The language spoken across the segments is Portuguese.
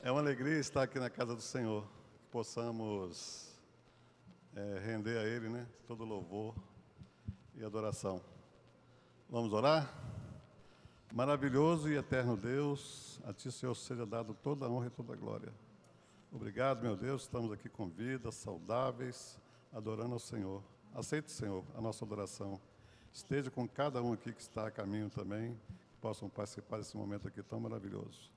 É uma alegria estar aqui na casa do Senhor, que possamos render a Ele, né, todo louvor e adoração. Vamos orar? Maravilhoso e eterno Deus, a Ti, Senhor, seja dado toda a honra e toda a glória. Obrigado, meu Deus, estamos aqui com vida, saudáveis, adorando ao Senhor. Aceite, Senhor, a nossa adoração. Esteja com cada um aqui que está a caminho também, que possam participar desse momento aqui tão maravilhoso.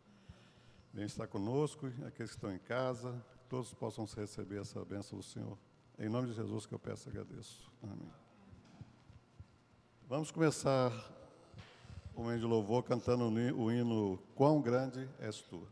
Venha estar conosco, aqueles que estão em casa, todos possam receber essa bênção do Senhor. Em nome de Jesus que eu peço e agradeço. Amém. Vamos começar o momento de louvor cantando o hino Quão Grande És Tu.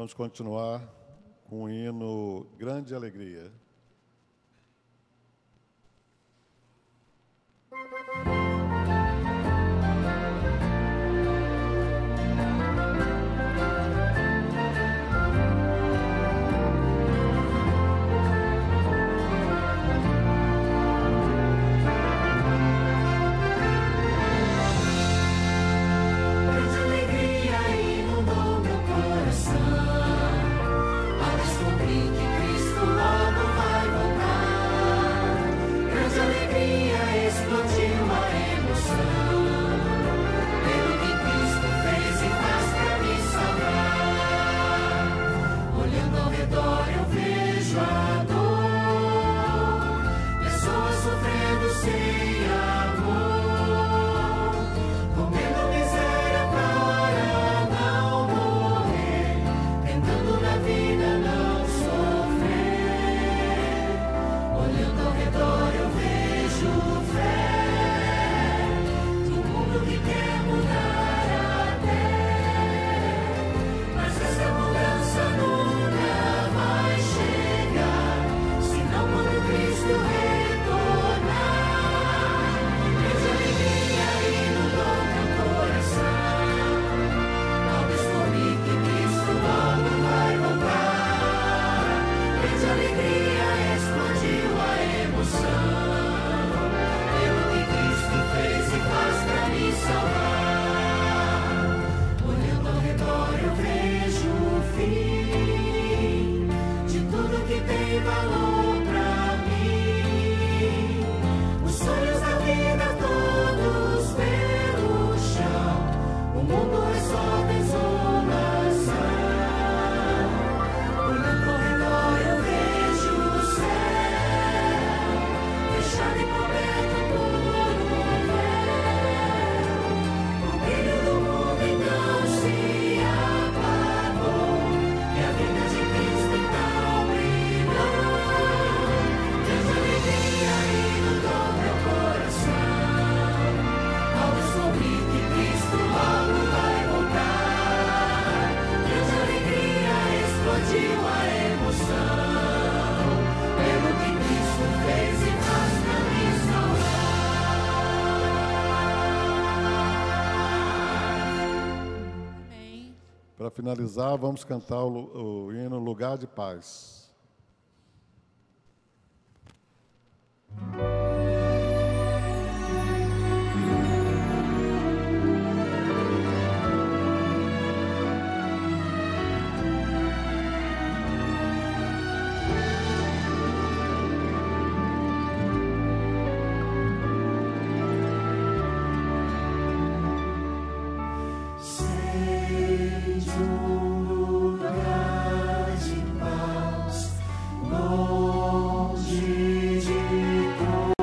Vamos continuar com o hino Grande Alegria. Para finalizar, vamos cantar o hino Lugar de Paz. Longe de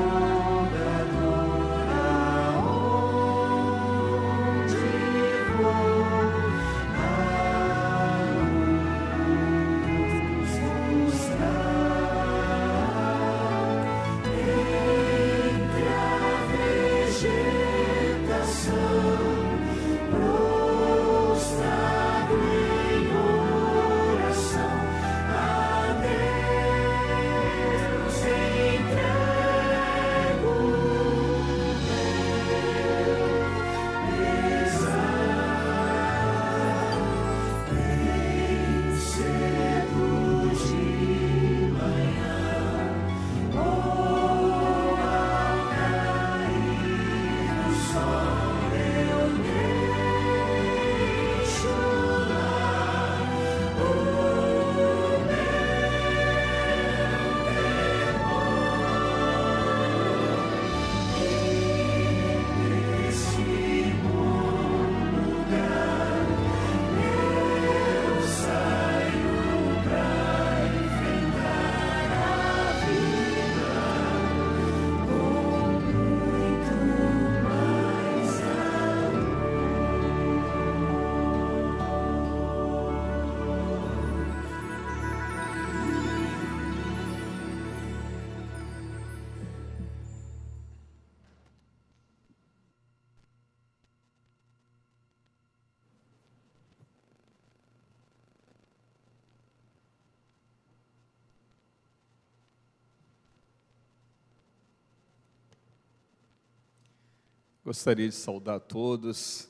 Gostaria de saudar a todos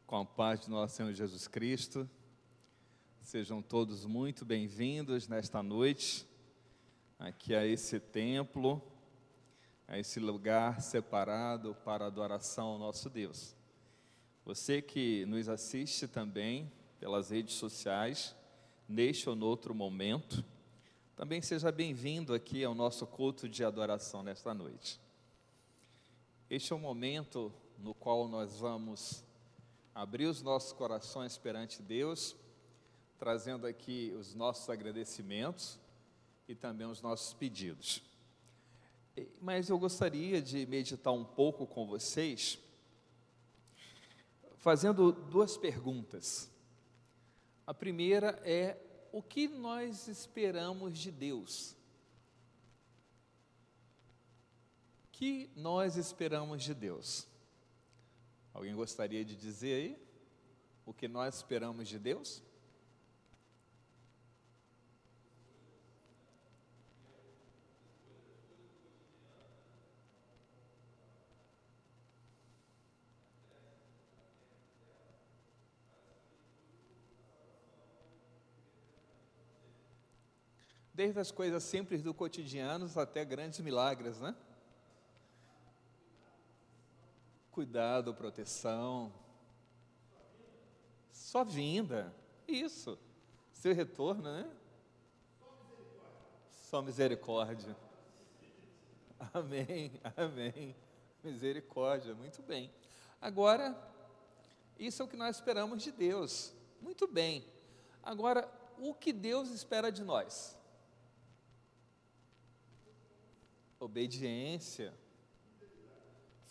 com a paz de nosso Senhor Jesus Cristo. Sejam todos muito bem-vindos nesta noite, aqui a esse templo, a esse lugar separado para a adoração ao nosso Deus. Você que nos assiste também pelas redes sociais, neste ou noutro momento, também seja bem-vindo aqui ao nosso culto de adoração nesta noite. Este é o momento no qual nós vamos abrir os nossos corações perante Deus, trazendo aqui os nossos agradecimentos e também os nossos pedidos. Mas eu gostaria de meditar um pouco com vocês, fazendo duas perguntas. A primeira é: o que nós esperamos de Deus? O que nós esperamos de Deus? Alguém gostaria de dizer aí? O que nós esperamos de Deus? Desde as coisas simples do cotidiano até grandes milagres, né? Cuidado, proteção, só vinda, isso, seu retorno, né? Só misericórdia. Amém, amém, misericórdia, muito bem. Agora, isso é o que nós esperamos de Deus, muito bem. Agora, o que Deus espera de nós? Obediência,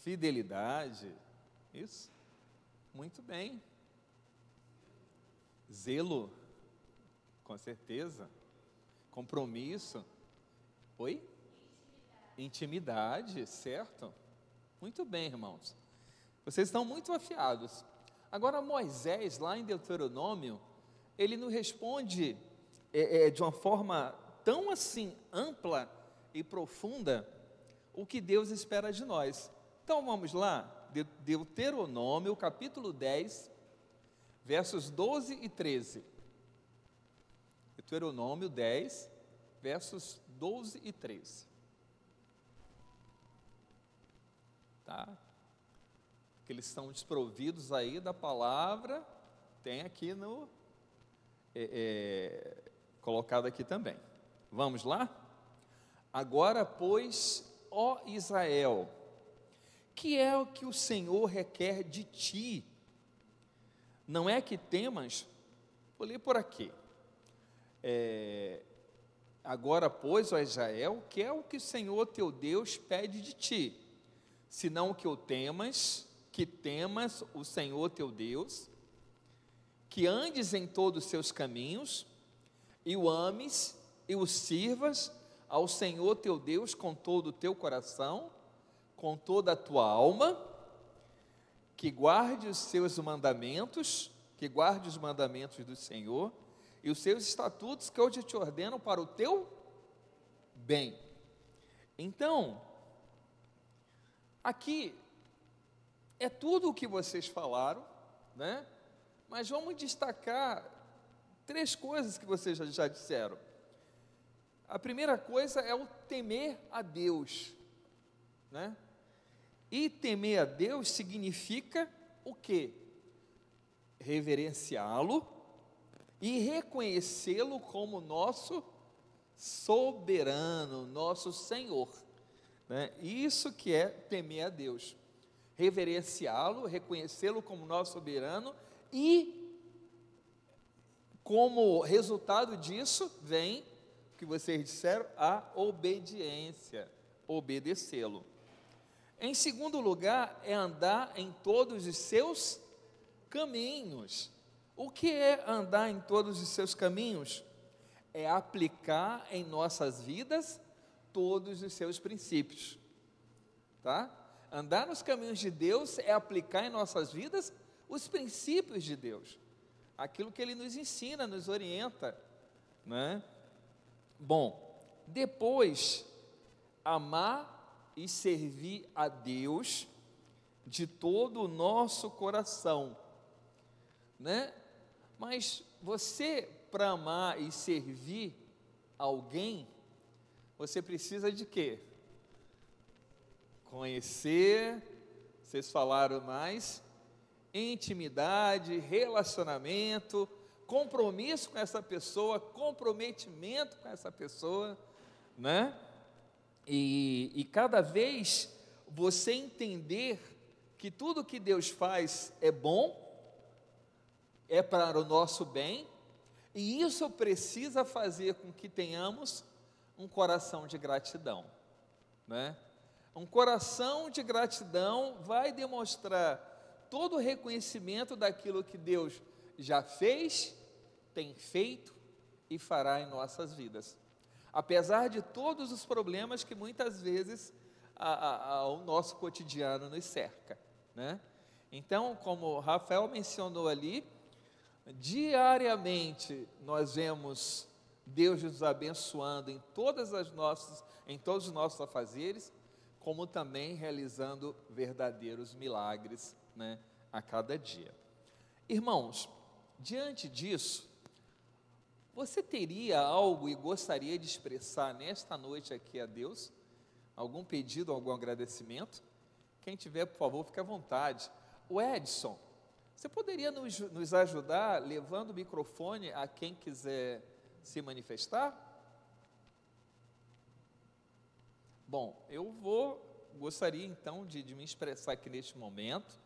fidelidade, isso, muito bem. Zelo, com certeza. Compromisso, oi? Intimidade, certo? Muito bem, irmãos. Vocês estão muito afiados. Agora, Moisés, lá em Deuteronômio, ele nos responde de uma forma tão assim ampla e profunda o que Deus espera de nós. Então vamos lá, Deuteronômio capítulo 10, versos 12 e 13. Deuteronômio 10, versos 12 e 13. Tá? Que eles estão desprovidos aí da palavra, tem aqui no colocado aqui também. Vamos lá? Agora, pois, ó Israel, que é o que o Senhor requer de ti? Não é que temas? Vou ler por aqui. Agora, pois, ó Israel, que é o que o Senhor teu Deus pede de ti? Senão que temas o Senhor teu Deus, que andes em todos os seus caminhos, e o ames, e o sirvas ao Senhor teu Deus com todo o teu coração, com toda a tua alma, que guarde os seus mandamentos, que guarde os mandamentos do Senhor, e os seus estatutos que hoje te ordeno para o teu bem. Então, aqui é tudo o que vocês falaram, né? Mas vamos destacar 3 coisas que vocês já disseram. A primeira coisa é o temer a Deus, né? E temer a Deus significa o quê? Reverenciá-lo e reconhecê-lo como nosso soberano, nosso Senhor, né? Isso que é temer a Deus. Reverenciá-lo, reconhecê-lo como nosso soberano e, como resultado disso, vem o que vocês disseram, a obediência, obedecê-lo. Em segundo lugar, é andar em todos os seus caminhos. O que é andar em todos os seus caminhos? É aplicar em nossas vidas todos os seus princípios, tá? Andar nos caminhos de Deus é aplicar em nossas vidas os princípios de Deus, aquilo que Ele nos ensina, nos orienta, né? Bom, depois, amar e servir a Deus de todo o nosso coração, né? Mas você, para amar e servir alguém, você precisa de quê? Conhecer, vocês falaram mais, intimidade, relacionamento, compromisso com essa pessoa, comprometimento com essa pessoa, né? E cada vez você entender que tudo que Deus faz é bom, é para o nosso bem, e isso precisa fazer com que tenhamos um coração de gratidão, né? Um coração de gratidão vai demonstrar todo o reconhecimento daquilo que Deus já fez, tem feito e fará em nossas vidas. Apesar de todos os problemas que muitas vezes o nosso cotidiano nos cerca, né? Então, como o Rafael mencionou ali, diariamente nós vemos Deus nos abençoando em todos os nossos afazeres, como também realizando verdadeiros milagres, né, a cada dia. Irmãos, diante disso, você teria algo e gostaria de expressar nesta noite aqui a Deus? Algum pedido, algum agradecimento? Quem tiver, por favor, fique à vontade. O Edson, você poderia nos ajudar levando o microfone a quem quiser se manifestar? Bom, gostaria então de me expressar aqui neste momento.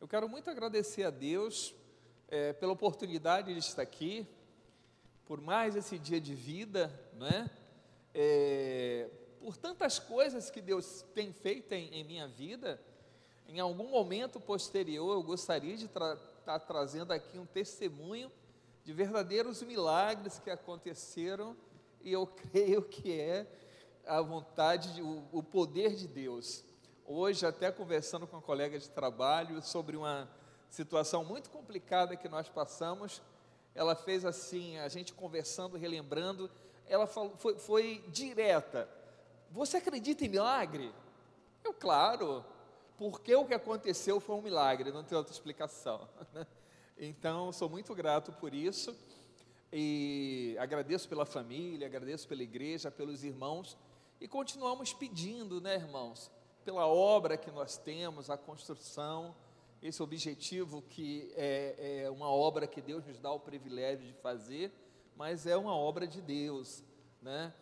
Eu quero muito agradecer a Deus pela oportunidade de estar aqui, por mais esse dia de vida, né? Por tantas coisas que Deus tem feito em minha vida. Em algum momento posterior, eu gostaria de estar trazendo aqui um testemunho de verdadeiros milagres que aconteceram, e eu creio que é a vontade, o poder de Deus. Hoje, até conversando com uma colega de trabalho sobre uma situação muito complicada que nós passamos, ela fez assim, a gente conversando, relembrando, ela falou, foi direta: você acredita em milagre? Eu, claro, porque o que aconteceu foi um milagre, não tem outra explicação, né? Então, sou muito grato por isso, e agradeço pela família, agradeço pela igreja, pelos irmãos, e continuamos pedindo, né, irmãos, pela obra que nós temos, a construção, esse objetivo que é uma obra que Deus nos dá o privilégio de fazer, mas é uma obra de Deus, né?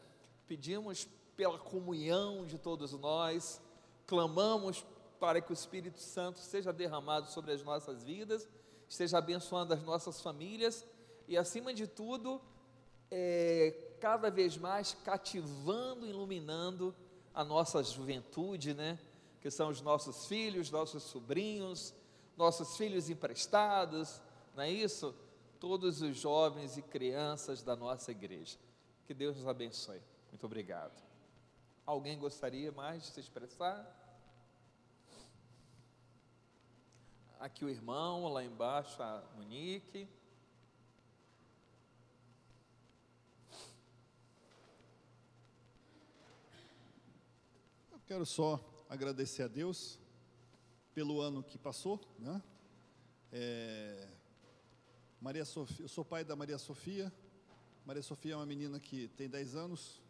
Pedimos pela comunhão de todos nós, clamamos para que o Espírito Santo seja derramado sobre as nossas vidas, esteja abençoando as nossas famílias e, acima de tudo, cada vez mais cativando, iluminando a nossa juventude, né? Que são os nossos filhos, nossos sobrinhos, nossos filhos emprestados, não é isso? Todos os jovens e crianças da nossa igreja. Que Deus nos abençoe. Muito obrigado. Alguém gostaria mais de se expressar? Aqui o irmão, lá embaixo a Monique. Eu quero só agradecer a Deus pelo ano que passou, né? Maria Sofia, eu sou pai da Maria Sofia. Maria Sofia é uma menina que tem 10 anos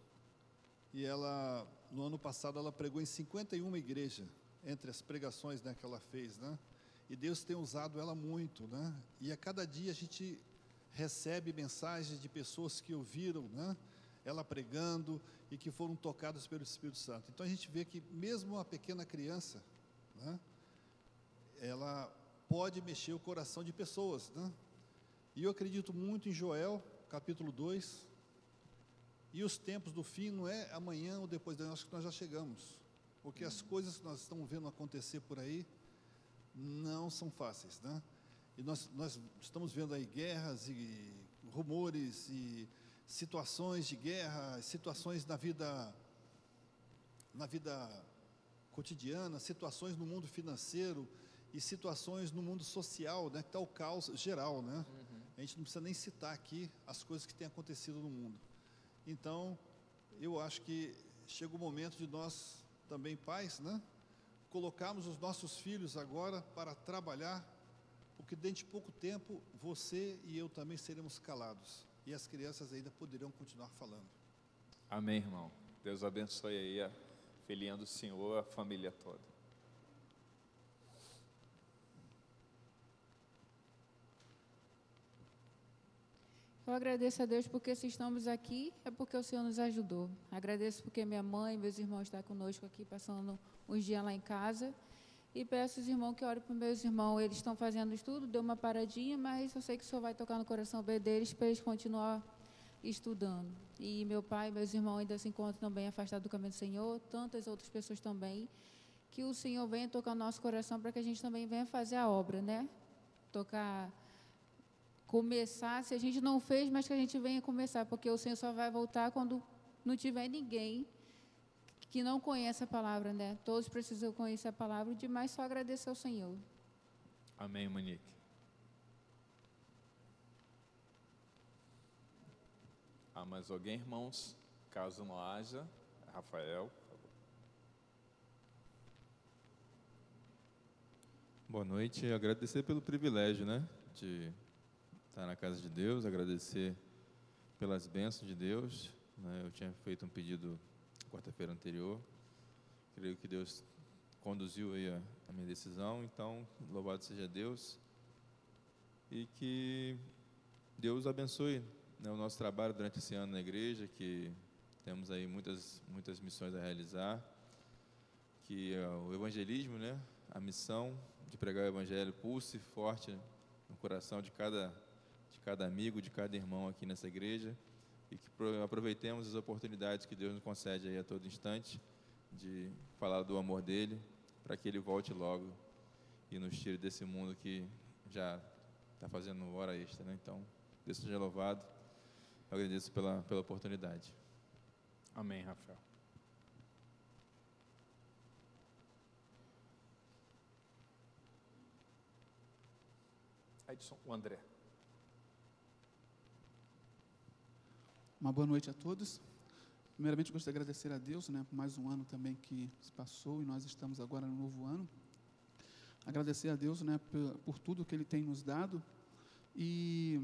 e ela, no ano passado, ela pregou em 51 igrejas, entre as pregações, né, que ela fez, né? E Deus tem usado ela muito, né? E a cada dia a gente recebe mensagens de pessoas que ouviram, né, ela pregando e que foram tocadas pelo Espírito Santo. Então a gente vê que mesmo uma pequena criança, né, ela pode mexer o coração de pessoas, né? E eu acredito muito em Joel, capítulo 2, e os tempos do fim não é amanhã ou depois da noite, que nós já chegamos, porque as coisas que nós estamos vendo acontecer por aí não são fáceis, né? E nós estamos vendo aí guerras e rumores e situações de guerra, situações na vida cotidiana, situações no mundo financeiro e situações no mundo social, né, que está o caos geral, né? A gente não precisa nem citar aqui as coisas que têm acontecido no mundo. Então, eu acho que chega o momento de nós, também pais, né, colocarmos os nossos filhos agora para trabalhar, porque dentro de pouco tempo você e eu também seremos calados e as crianças ainda poderão continuar falando. Amém, irmão. Deus abençoe aí a filhinha do senhor, a família toda. Eu agradeço a Deus porque se estamos aqui é porque o Senhor nos ajudou. Agradeço porque minha mãe e meus irmãos estão conosco aqui, passando uns dias lá em casa. E peço aos irmãos que orem para meus irmãos. Eles estão fazendo estudo, deu uma paradinha, mas eu sei que o Senhor vai tocar no coração deles para eles continuar estudando. E meu pai e meus irmãos ainda se encontram também afastados do caminho do Senhor, tantas outras pessoas também. Que o Senhor venha tocar no nosso coração para que a gente também venha fazer a obra, né? Começar, se a gente não fez, mas que a gente venha começar, porque o Senhor só vai voltar quando não tiver ninguém que não conheça a palavra, né? Todos precisam conhecer a palavra, e demais só agradecer ao Senhor. Amém, Monique. Há mais alguém, irmãos? Caso não haja, Rafael, por favor. Boa noite. Agradecer pelo privilégio, né, de estar na casa de Deus, agradecer pelas bênçãos de Deus, né? Eu tinha feito um pedido quarta-feira anterior, creio que Deus conduziu aí a minha decisão, então louvado seja Deus e que Deus abençoe, né, o nosso trabalho durante esse ano na igreja, que temos aí muitas missões a realizar, que o evangelismo, né, a missão de pregar o evangelho pulse forte no coração de cada amigo, de cada irmão aqui nessa igreja, e que aproveitemos as oportunidades que Deus nos concede aí a todo instante de falar do amor dele, para que ele volte logo e nos tire desse mundo que já está fazendo hora extra, né? Então, Deus seja louvado. Eu agradeço pela oportunidade. Amém, Rafael. Edson, o André. Uma boa noite a todos. Primeiramente, gostaria de agradecer a Deus, né, por mais um ano também que se passou e nós estamos agora no novo ano. Agradecer a Deus, né, por tudo que Ele tem nos dado e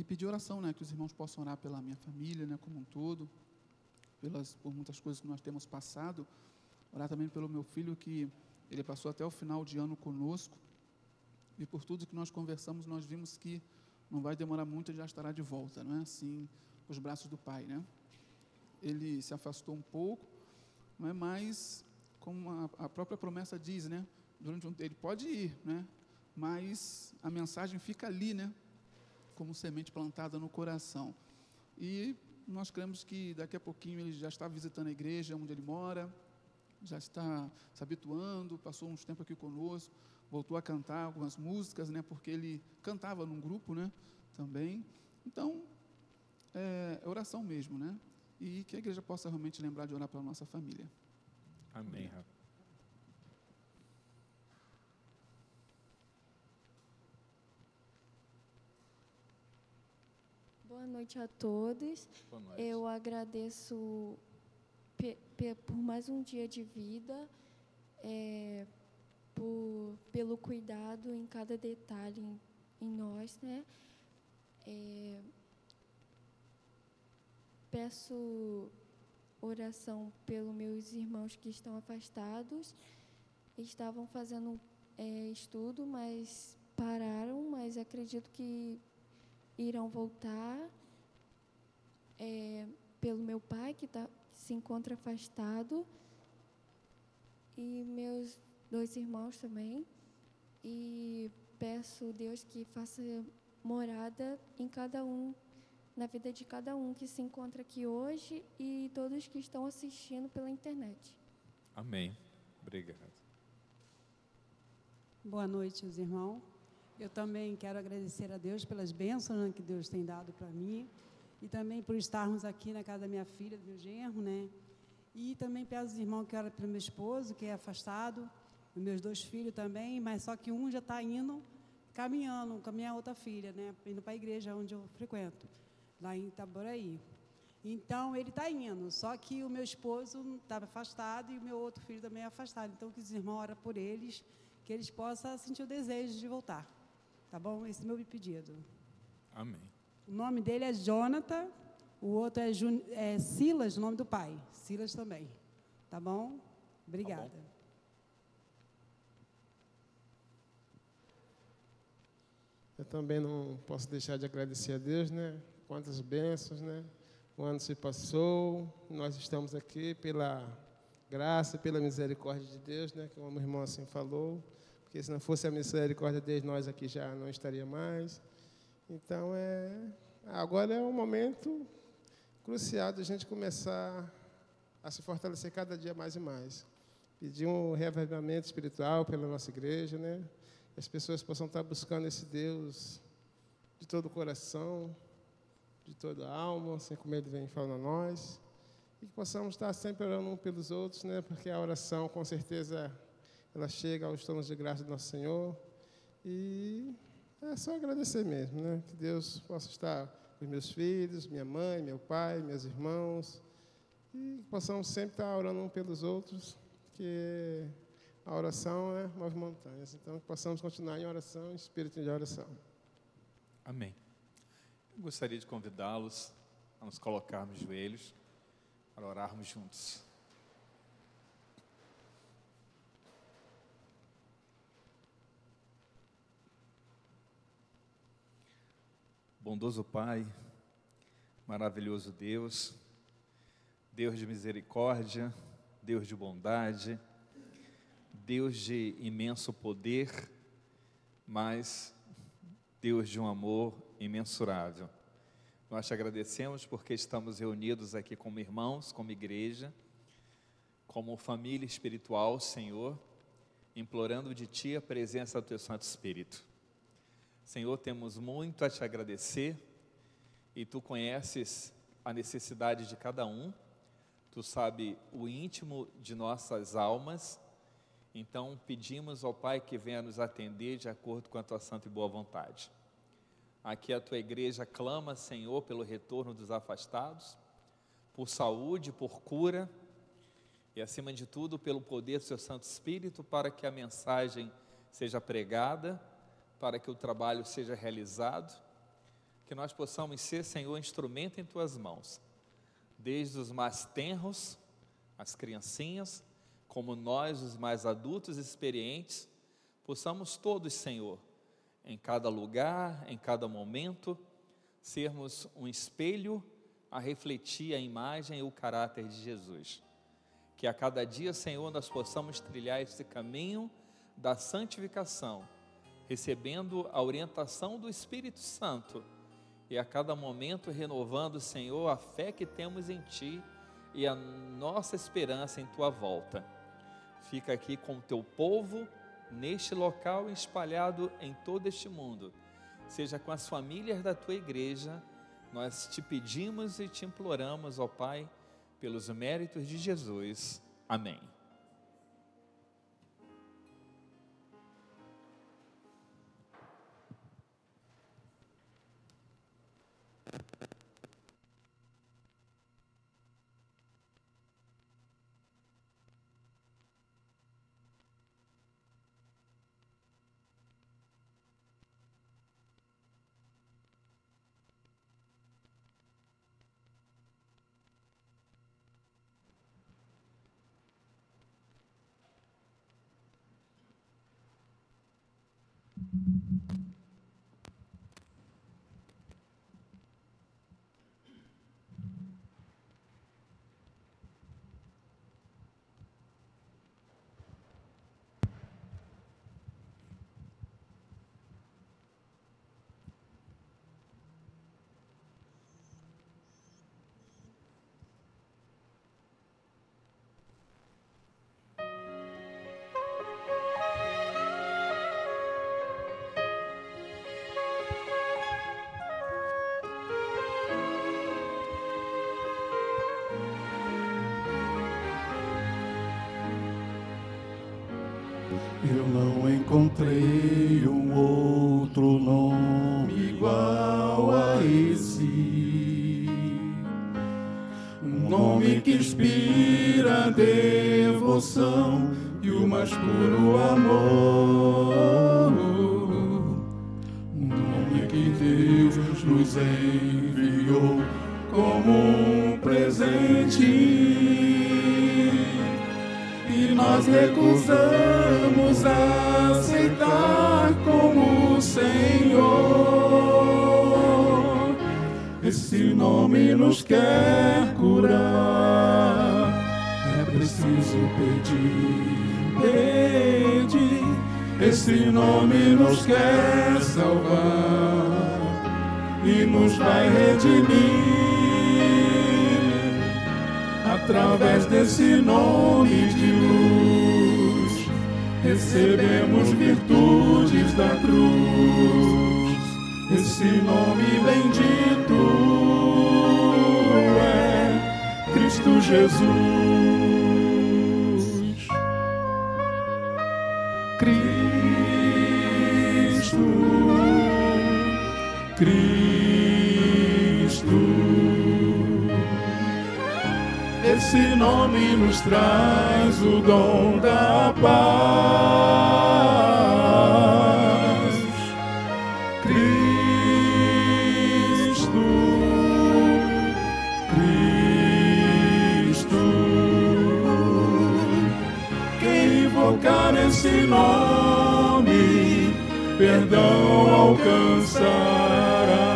pedir oração, né, que os irmãos possam orar pela minha família, né, como um todo, por muitas coisas que nós temos passado. Orar também pelo meu filho, que ele passou até o final de ano conosco e por tudo que nós conversamos, nós vimos que não vai demorar muito e já estará de volta, não é assim? Os braços do Pai, né? Ele se afastou um pouco, não é? Mas, como a própria promessa diz, né? Ele pode ir, né? Mas a mensagem fica ali, né? Como semente plantada no coração. E nós cremos que daqui a pouquinho ele já está visitando a igreja onde ele mora, já está se habituando, passou uns tempos aqui conosco, voltou a cantar algumas músicas, né? Porque ele cantava num grupo, né? Também. Então, é oração mesmo, né? E que a igreja possa realmente lembrar de orar pela nossa família. Amém, Rafa. Boa noite a todos. Boa noite. Eu agradeço por mais um dia de vida, pelo cuidado em cada detalhe em nós, né? Peço oração pelos meus irmãos que estão afastados. Estavam fazendo estudo, mas pararam, mas acredito que irão voltar. Pelo meu pai, que se encontra afastado, e meus 2 irmãos também. E peço, Deus, que faça morada em cada um, na vida de cada um que se encontra aqui hoje e todos que estão assistindo pela internet. Amém. Obrigado. Boa noite, meus irmãos. Eu também quero agradecer a Deus pelas bênçãos, né, que Deus tem dado para mim, e também por estarmos aqui na casa da minha filha, do meu genro, né? E também peço aos irmãos que orem para o meu esposo, que é afastado, os meus 2 filhos também, mas só que um já está caminhando com a minha outra filha, né? Indo para a igreja onde eu frequento, lá em Itaboraí. Então, ele está indo, só que o meu esposo estava afastado e o meu outro filho também é afastado. Então, que os irmãos orem por eles, que eles possam sentir o desejo de voltar. Tá bom? Esse é o meu pedido. Amém. O nome dele é Jonathan, o outro é Silas, o nome do pai. Silas também. Tá bom? Obrigada. Tá bom. Eu também não posso deixar de agradecer a Deus, né? Quantas bênçãos, né? O ano se passou, nós estamos aqui pela graça, pela misericórdia de Deus, né? Como o irmão assim falou, porque se não fosse a misericórdia de Deus, nós aqui já não estaria mais. Então, agora é um momento crucial de a gente começar a se fortalecer cada dia mais e mais. Pedir um reavivamento espiritual pela nossa igreja, né? Que as pessoas possam estar buscando esse Deus de todo o coração, de toda a alma, assim como Ele vem falando a nós, e que possamos estar sempre orando uns pelos outros, né? Porque a oração, com certeza, ela chega aos tronos de graça do nosso Senhor, e é só agradecer mesmo, né? Que Deus possa estar com os meus filhos, minha mãe, meu pai, meus irmãos, e que possamos sempre estar orando uns pelos outros, porque a oração move montanhas. Então, que possamos continuar em oração, em espírito de oração. Amém. Eu gostaria de convidá-los a nos colocarmos de joelhos para orarmos juntos. Bondoso Pai, maravilhoso Deus, Deus de misericórdia, Deus de bondade, Deus de imenso poder, mas Deus de um amor imensurável. Nós te agradecemos porque estamos reunidos aqui como irmãos, como igreja, como família espiritual, Senhor, implorando de Ti a presença do Teu Santo Espírito. Senhor, temos muito a Te agradecer e Tu conheces a necessidade de cada um, Tu sabe o íntimo de nossas almas, então pedimos ao Pai que venha nos atender de acordo com a Tua santa e boa vontade. Aqui a Tua igreja clama, Senhor, pelo retorno dos afastados, por saúde, por cura e, acima de tudo, pelo poder do Seu Santo Espírito, para que a mensagem seja pregada, para que o trabalho seja realizado, que nós possamos ser, Senhor, instrumento em Tuas mãos, desde os mais tenros, as criancinhas, como nós, os mais adultos e experientes, possamos todos, Senhor, em cada lugar, em cada momento, sermos um espelho a refletir a imagem e o caráter de Jesus. Que a cada dia, Senhor, nós possamos trilhar esse caminho da santificação, recebendo a orientação do Espírito Santo e a cada momento renovando, Senhor, a fé que temos em Ti e a nossa esperança em Tua volta. Fica aqui com o Teu povo, neste local espalhado em todo este mundo, seja com as famílias da Tua igreja, nós Te pedimos e Te imploramos, ó Pai, pelos méritos de Jesus. Amém. Eu não encontrei um outro nome igual a esse. um nome que inspira devoção e o mais puro amor. Um nome que Deus nos enviou como um presente e nós recusamos aceitar como Senhor. Esse nome nos quer curar, é preciso pedir. Esse nome nos quer salvar e nos vai redimir. Através desse nome de luz, recebemos virtudes da cruz. Esse nome bendito é Cristo Jesus. Cristo. Esse nome nos traz o dom da paz. Cristo. Quem invocar esse nome, perdão alcançará.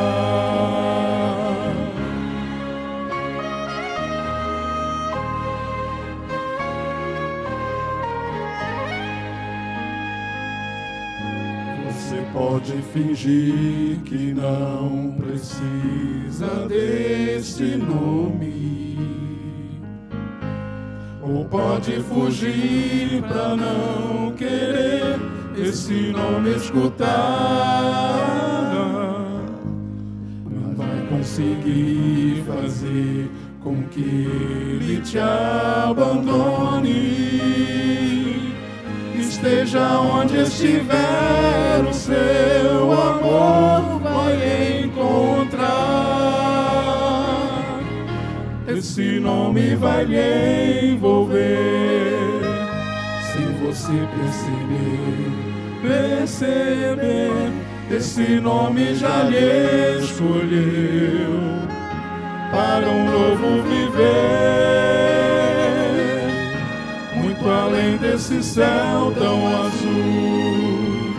Você pode fingir que não precisa desse nome, ou pode fugir pra não querer esse nome escutar. Não vai conseguir fazer com que ele te abandone. Esteja onde estiver, o seu amor vai encontrar. Esse nome vai lhe envolver. Se você perceber, esse nome já lhe escolheu para um novo viver, muito além desse céu tão azul.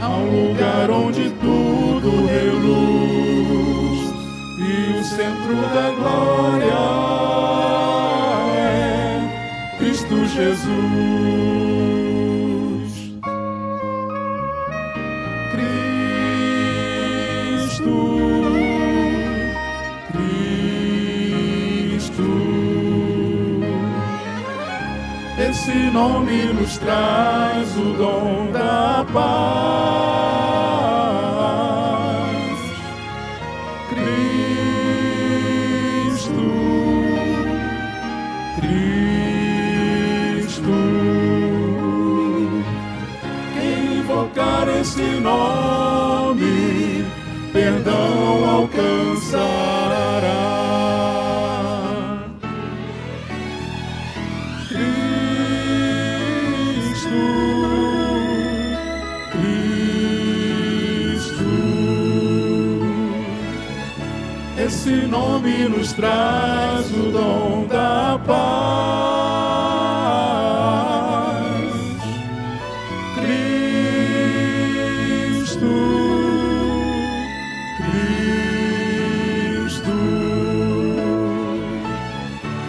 Há um lugar onde tudo reluz e o centro da glória é Cristo Jesus. Esse nome nos traz o dom da paz. Cristo. Quem invocar esse nome, perdão alcançará. Esse nome nos traz o dom da paz. Cristo.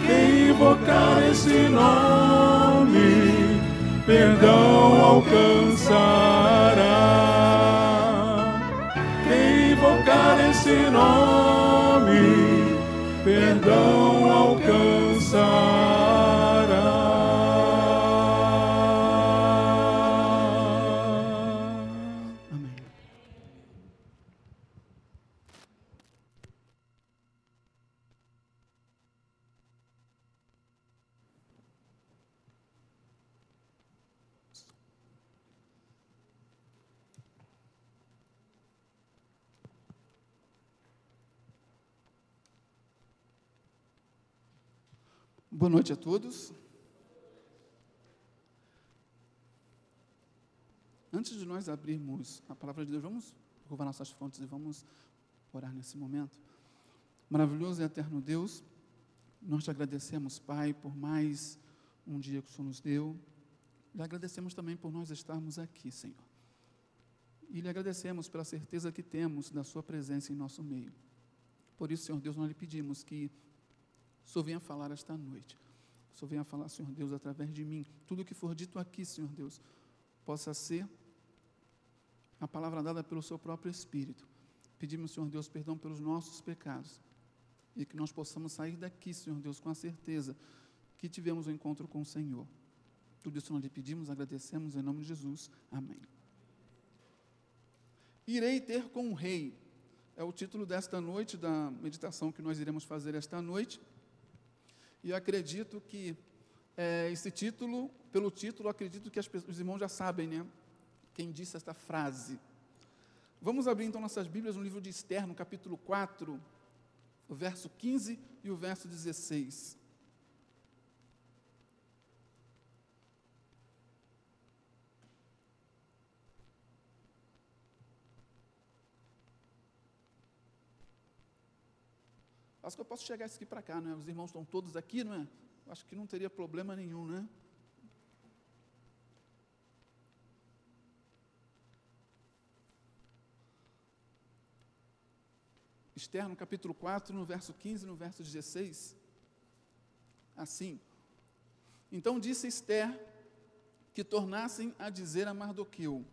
Quem invocar esse nome, perdão alcançará. Quem invocar esse nome, perdão alcançará. Amém. Boa noite a todos. Antes de nós abrirmos a palavra de Deus, vamos curvar nossas frontes e vamos orar nesse momento. Maravilhoso e eterno Deus, nós te agradecemos, Pai, por mais um dia que o Senhor nos deu. Lhe agradecemos também por nós estarmos aqui, Senhor. E lhe agradecemos pela certeza que temos da sua presença em nosso meio. Por isso, Senhor Deus, nós lhe pedimos que o Senhor venha falar esta noite. O Senhor venha falar, Senhor Deus, através de mim. Tudo o que for dito aqui, Senhor Deus, possa ser a palavra dada pelo seu próprio Espírito. Pedimos, Senhor Deus, perdão pelos nossos pecados. E que nós possamos sair daqui, Senhor Deus, com a certeza que tivemos um encontro com o Senhor. Tudo isso nós lhe pedimos, agradecemos em nome de Jesus. Amém. Irei ter com o rei. É o título desta noite, da meditação que nós iremos fazer esta noite. E eu acredito que esse título, pelo título, acredito que os irmãos já sabem, né? Quem disse esta frase. Vamos abrir então nossas Bíblias no livro de Esther, no capítulo 4, o verso 15 e o verso 16. Acho que eu posso chegar aqui para cá, não é? Os irmãos estão todos aqui, não é? Acho que não teria problema nenhum, né? Esther, no capítulo 4, no verso 15 e no verso 16, assim: Então disse Esther que tornassem a dizer a Mardoqueu: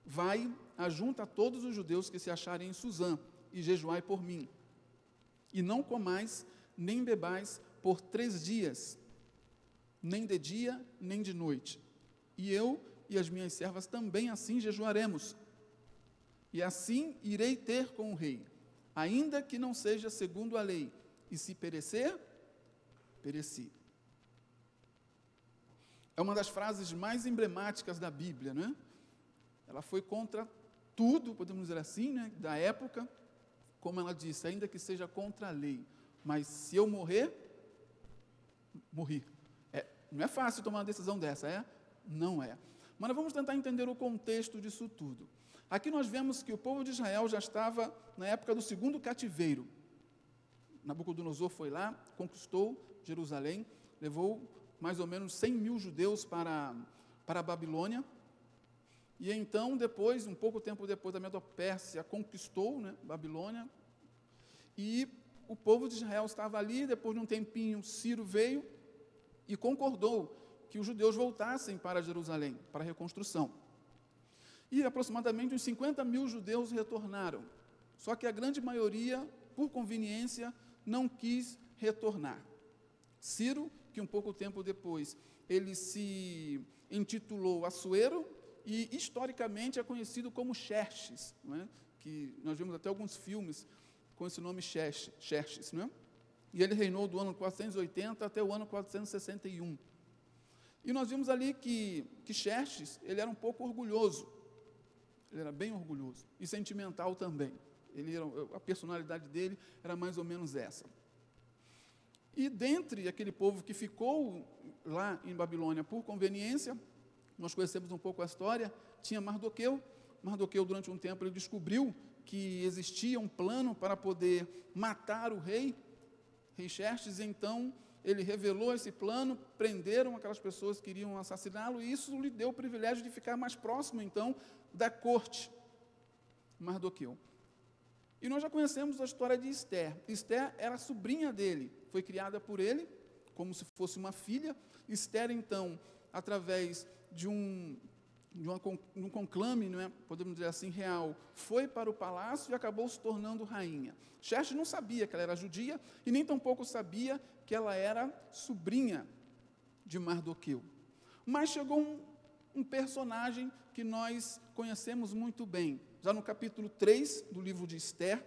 Vai, ajunta todos os judeus que se acharem em Susã, e jejuai por mim. E não comais, nem bebais por 3 dias, nem de dia, nem de noite. E eu e as minhas servas também assim jejuaremos. E assim irei ter com o rei, ainda que não seja segundo a lei. E se perecer, pereci. É uma das frases mais emblemáticas da Bíblia, né? Ela foi contra tudo, podemos dizer assim, né, da época. Como ela disse, ainda que seja contra a lei, mas se eu morrer, morri. Não é fácil tomar uma decisão dessa, é? Não é. Mas nós vamos tentar entender o contexto disso tudo. Aqui nós vemos que o povo de Israel já estava na época do 2º cativeiro. Nabucodonosor foi lá, conquistou Jerusalém, levou mais ou menos 100 mil judeus para a Babilônia. E então, depois, um pouco tempo depois, a Medo-Pérsia conquistou, né, Babilônia, e o povo de Israel estava ali. Depois de um tempinho, Ciro veio e concordou que os judeus voltassem para Jerusalém, para a reconstrução. E aproximadamente uns 50 mil judeus retornaram, só que a grande maioria, por conveniência, não quis retornar. Ciro, que um pouco tempo depois, ele se intitulou Assuero, e historicamente é conhecido como Xerxes, não é? Que nós vemos até alguns filmes com esse nome Xerxes, não é? E ele reinou do ano 480 até o ano 461. E nós vimos ali que Xerxes, ele era um pouco orgulhoso, ele era bem orgulhoso e sentimental também. A personalidade dele era mais ou menos essa. E dentre aquele povo que ficou lá em Babilônia por conveniência, nós conhecemos um pouco a história, tinha Mardoqueu. Mardoqueu, durante um tempo, ele descobriu que existia um plano para poder matar o rei Xerxes. Então, ele revelou esse plano, prenderam aquelas pessoas que iriam assassiná-lo, e isso lhe deu o privilégio de ficar mais próximo, então, da corte, Mardoqueu. E nós já conhecemos a história de Esther. Esther era sobrinha dele, foi criada por ele, como se fosse uma filha. Esther, então, através de um conclame, não é? Podemos dizer assim, real, foi para o palácio e acabou se tornando rainha. Xerxes não sabia que ela era judia e nem tampouco sabia que ela era sobrinha de Mardoqueu. Mas chegou um personagem que nós conhecemos muito bem. Já no capítulo 3 do livro de Esther,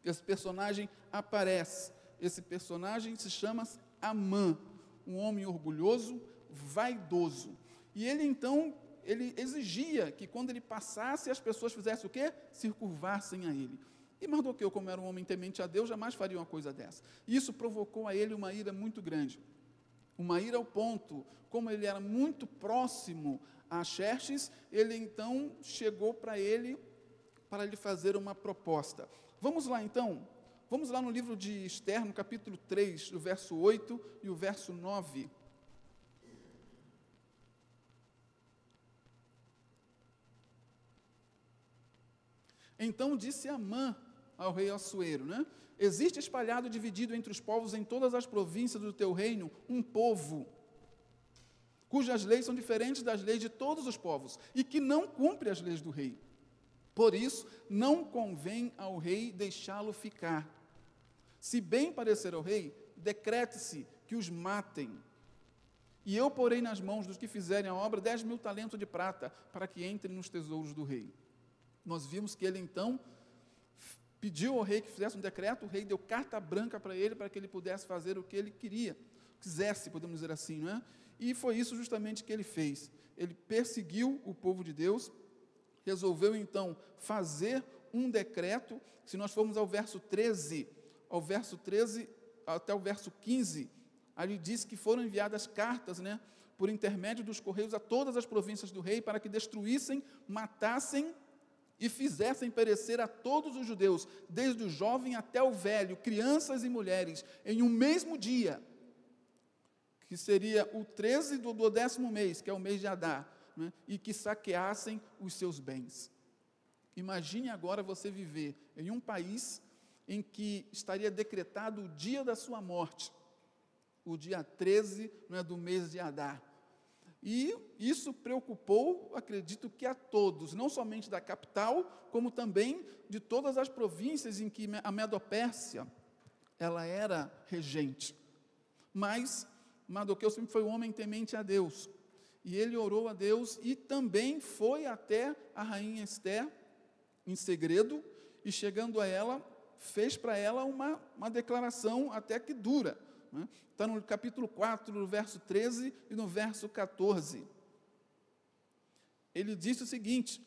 esse personagem aparece. Esse personagem se chama Amã, um homem orgulhoso, vaidoso. E ele, então, ele exigia que quando ele passasse, as pessoas fizessem o quê? Se curvassem a ele. E Mardoqueu, como era um homem temente a Deus, jamais faria uma coisa dessa. Isso provocou a ele uma ira muito grande. Uma ira ao ponto, como ele era muito próximo a Xerxes, ele então chegou para ele fazer uma proposta. Vamos lá então, vamos lá no livro de Esther, no capítulo 3, do verso 8 e o verso 9. Então disse Amã ao rei Assuero, né? Existe espalhado e dividido entre os povos em todas as províncias do teu reino um povo, cujas leis são diferentes das leis de todos os povos, e que não cumpre as leis do rei. Por isso, não convém ao rei deixá-lo ficar. Se bem parecer ao rei, decrete-se que os matem. E eu porei nas mãos dos que fizerem a obra 10.000 talentos de prata, para que entrem nos tesouros do rei. Nós vimos que ele então pediu ao rei que fizesse um decreto, o rei deu carta branca para que ele pudesse fazer o que ele quisesse, podemos dizer assim, não é? E foi isso justamente que ele fez. Ele perseguiu o povo de Deus, resolveu então fazer um decreto. Se nós formos ao verso 13 até o verso 15, ali diz que foram enviadas cartas, né, por intermédio dos correios a todas as províncias do rei, para que destruíssem, matassem e fizessem perecer a todos os judeus, desde o jovem até o velho, crianças e mulheres, em um mesmo dia, que seria o 13 do 10º mês, que é o mês de Adar, né, e que saqueassem os seus bens. Imagine agora você viver em um país em que estaria decretado o dia da sua morte, o dia 13, né, do mês de Adar. E isso preocupou, acredito que a todos, não somente da capital, como também de todas as províncias em que a Medopérsia ela era regente. Mas Mardoqueu sempre foi um homem temente a Deus, e ele orou a Deus e também foi até a rainha Esther em segredo, e chegando a ela, fez para ela uma declaração até que dura. Está no capítulo 4, no verso 13 e no verso 14. Ele disse o seguinte: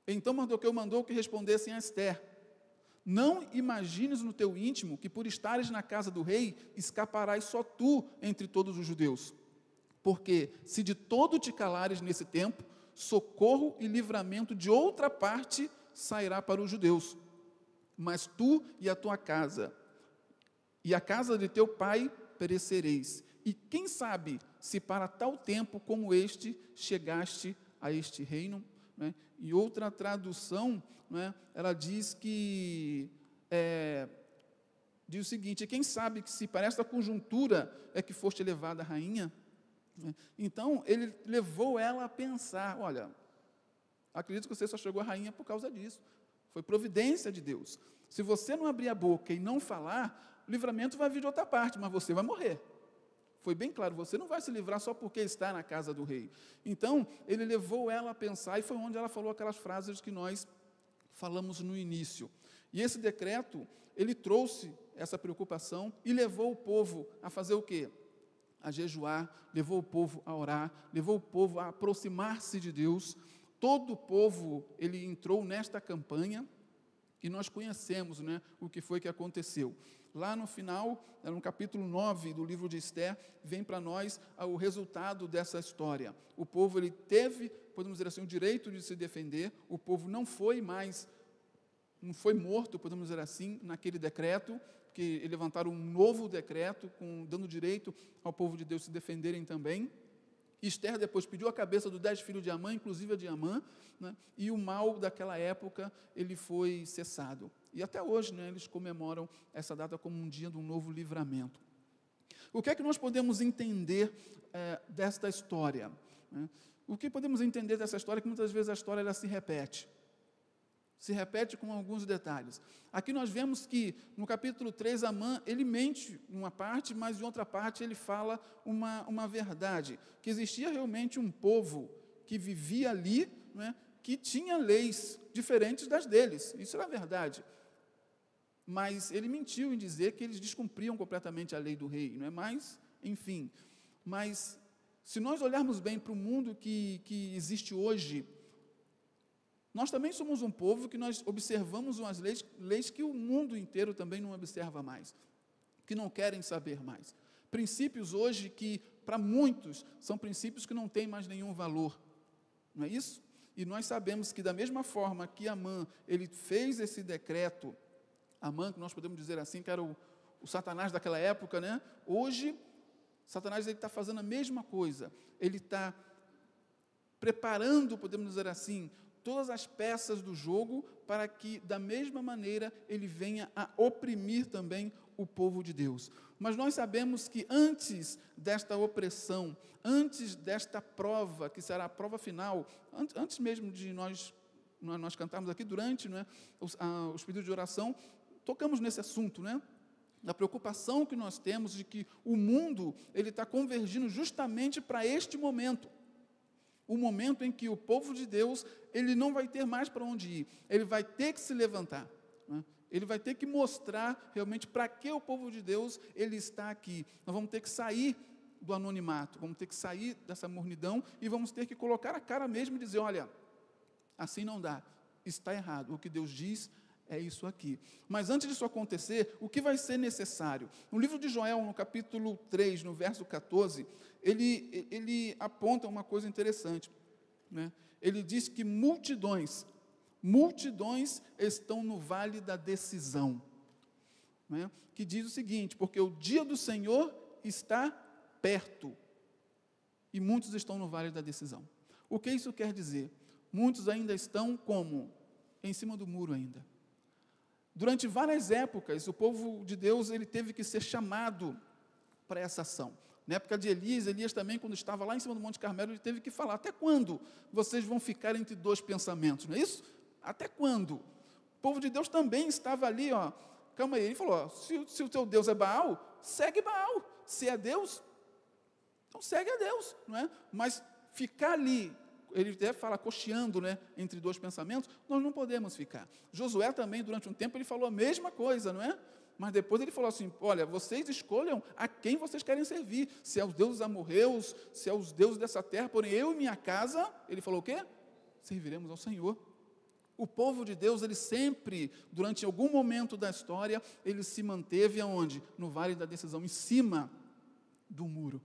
então Mardoqueu mandou que respondessem a Esther: não imagines no teu íntimo que por estares na casa do rei, escaparás só tu entre todos os judeus. Porque se de todo te calares nesse tempo, socorro e livramento de outra parte sairá para os judeus. Mas tu e a tua casa e a casa de teu pai perecereis. E quem sabe se para tal tempo como este chegaste a este reino? Né? E outra tradução, né, ela diz que diz o seguinte: quem sabe que se para esta conjuntura é que foste levada a rainha? Né? Então ele levou ela a pensar: olha, acredito que você só chegou a rainha por causa disso. Foi providência de Deus. Se você não abrir a boca e não falar, o livramento vai vir de outra parte, mas você vai morrer. Foi bem claro, você não vai se livrar só porque está na casa do rei. Então, ele levou ela a pensar, e foi onde ela falou aquelas frases que nós falamos no início. E esse decreto, ele trouxe essa preocupação e levou o povo a fazer o quê? A jejuar, levou o povo a orar, levou o povo a aproximar-se de Deus. Todo o povo, ele entrou nesta campanha, e nós conhecemos, né, o que foi que aconteceu. Lá no final, no capítulo 9 do livro de Esther, vem para nós o resultado dessa história. O povo ele teve, podemos dizer assim, o direito de se defender. O povo não foi morto, podemos dizer assim, naquele decreto, que levantaram um novo decreto, dando direito ao povo de Deus se defenderem também. Esther depois pediu a cabeça dos 10 filhos de Amã, inclusive a de Amã, né, e o mal daquela época ele foi cessado. E até hoje, né, eles comemoram essa data como um dia de um novo livramento. O que é que nós podemos entender desta história? Né? O que podemos entender dessa história é que muitas vezes a história ela se repete com alguns detalhes. Aqui nós vemos que no capítulo 3, Amã, ele mente em uma parte, mas em outra parte ele fala uma verdade, que existia realmente um povo que vivia ali, né, que tinha leis diferentes das deles, isso era verdade. Mas ele mentiu em dizer que eles descumpriam completamente a lei do rei, não é? Mas, enfim, mas se nós olharmos bem para o mundo que existe hoje, Nós também somos um povo que nós observamos umas leis que o mundo inteiro também não observa mais, que não querem saber mais. Princípios hoje que, para muitos, são princípios que não têm mais nenhum valor. Não é isso? E nós sabemos que, da mesma forma que Amã, ele fez esse decreto, Amã, que nós podemos dizer assim, que era o Satanás daquela época, né? Hoje, Satanás está fazendo a mesma coisa. Ele está preparando, podemos dizer assim, todas as peças do jogo para que, da mesma maneira, ele venha a oprimir também o povo de Deus. Mas nós sabemos que antes desta opressão, antes desta prova, que será a prova final, antes mesmo de nós cantarmos aqui, durante, né, os pedidos de oração, tocamos nesse assunto, né? Da preocupação que nós temos de que o mundo ele está convergindo justamente para este momento. O momento em que o povo de Deus, ele não vai ter mais para onde ir, ele vai ter que se levantar, né? Ele vai ter que mostrar realmente para que o povo de Deus, ele está aqui. Nós vamos ter que sair do anonimato, vamos ter que sair dessa mornidão e vamos ter que colocar a cara mesmo e dizer, olha, assim não dá, está errado, o que Deus diz é isso aqui. Mas antes disso acontecer, o que vai ser necessário? No livro de Joel, no capítulo 3, no verso 14, ele aponta uma coisa interessante, né? Ele diz que multidões estão no vale da decisão, né? Que diz o seguinte, porque o dia do Senhor está perto, e muitos estão no vale da decisão. O que isso quer dizer? Muitos ainda estão como? Em cima do muro ainda. Durante várias épocas, o povo de Deus ele teve que ser chamado para essa ação. Na época de Elias também, quando estava lá em cima do Monte Carmelo, ele teve que falar, até quando vocês vão ficar entre dois pensamentos, não é isso? Até quando? O povo de Deus também estava ali, ó, calma aí, ele falou, ó, se o teu Deus é Baal, segue Baal, se é Deus, então segue a Deus, não é? Mas ficar ali, ele até fala cocheando, né, entre dois pensamentos, nós não podemos ficar. Josué também, durante um tempo, ele falou a mesma coisa, não é? Mas depois ele falou assim, olha, vocês escolham a quem vocês querem servir, se é os deuses amorreus, se é os deuses dessa terra, porém eu e minha casa, ele falou o quê? Serviremos ao Senhor. O povo de Deus, ele sempre, durante algum momento da história, ele se manteve aonde? No vale da decisão, em cima do muro,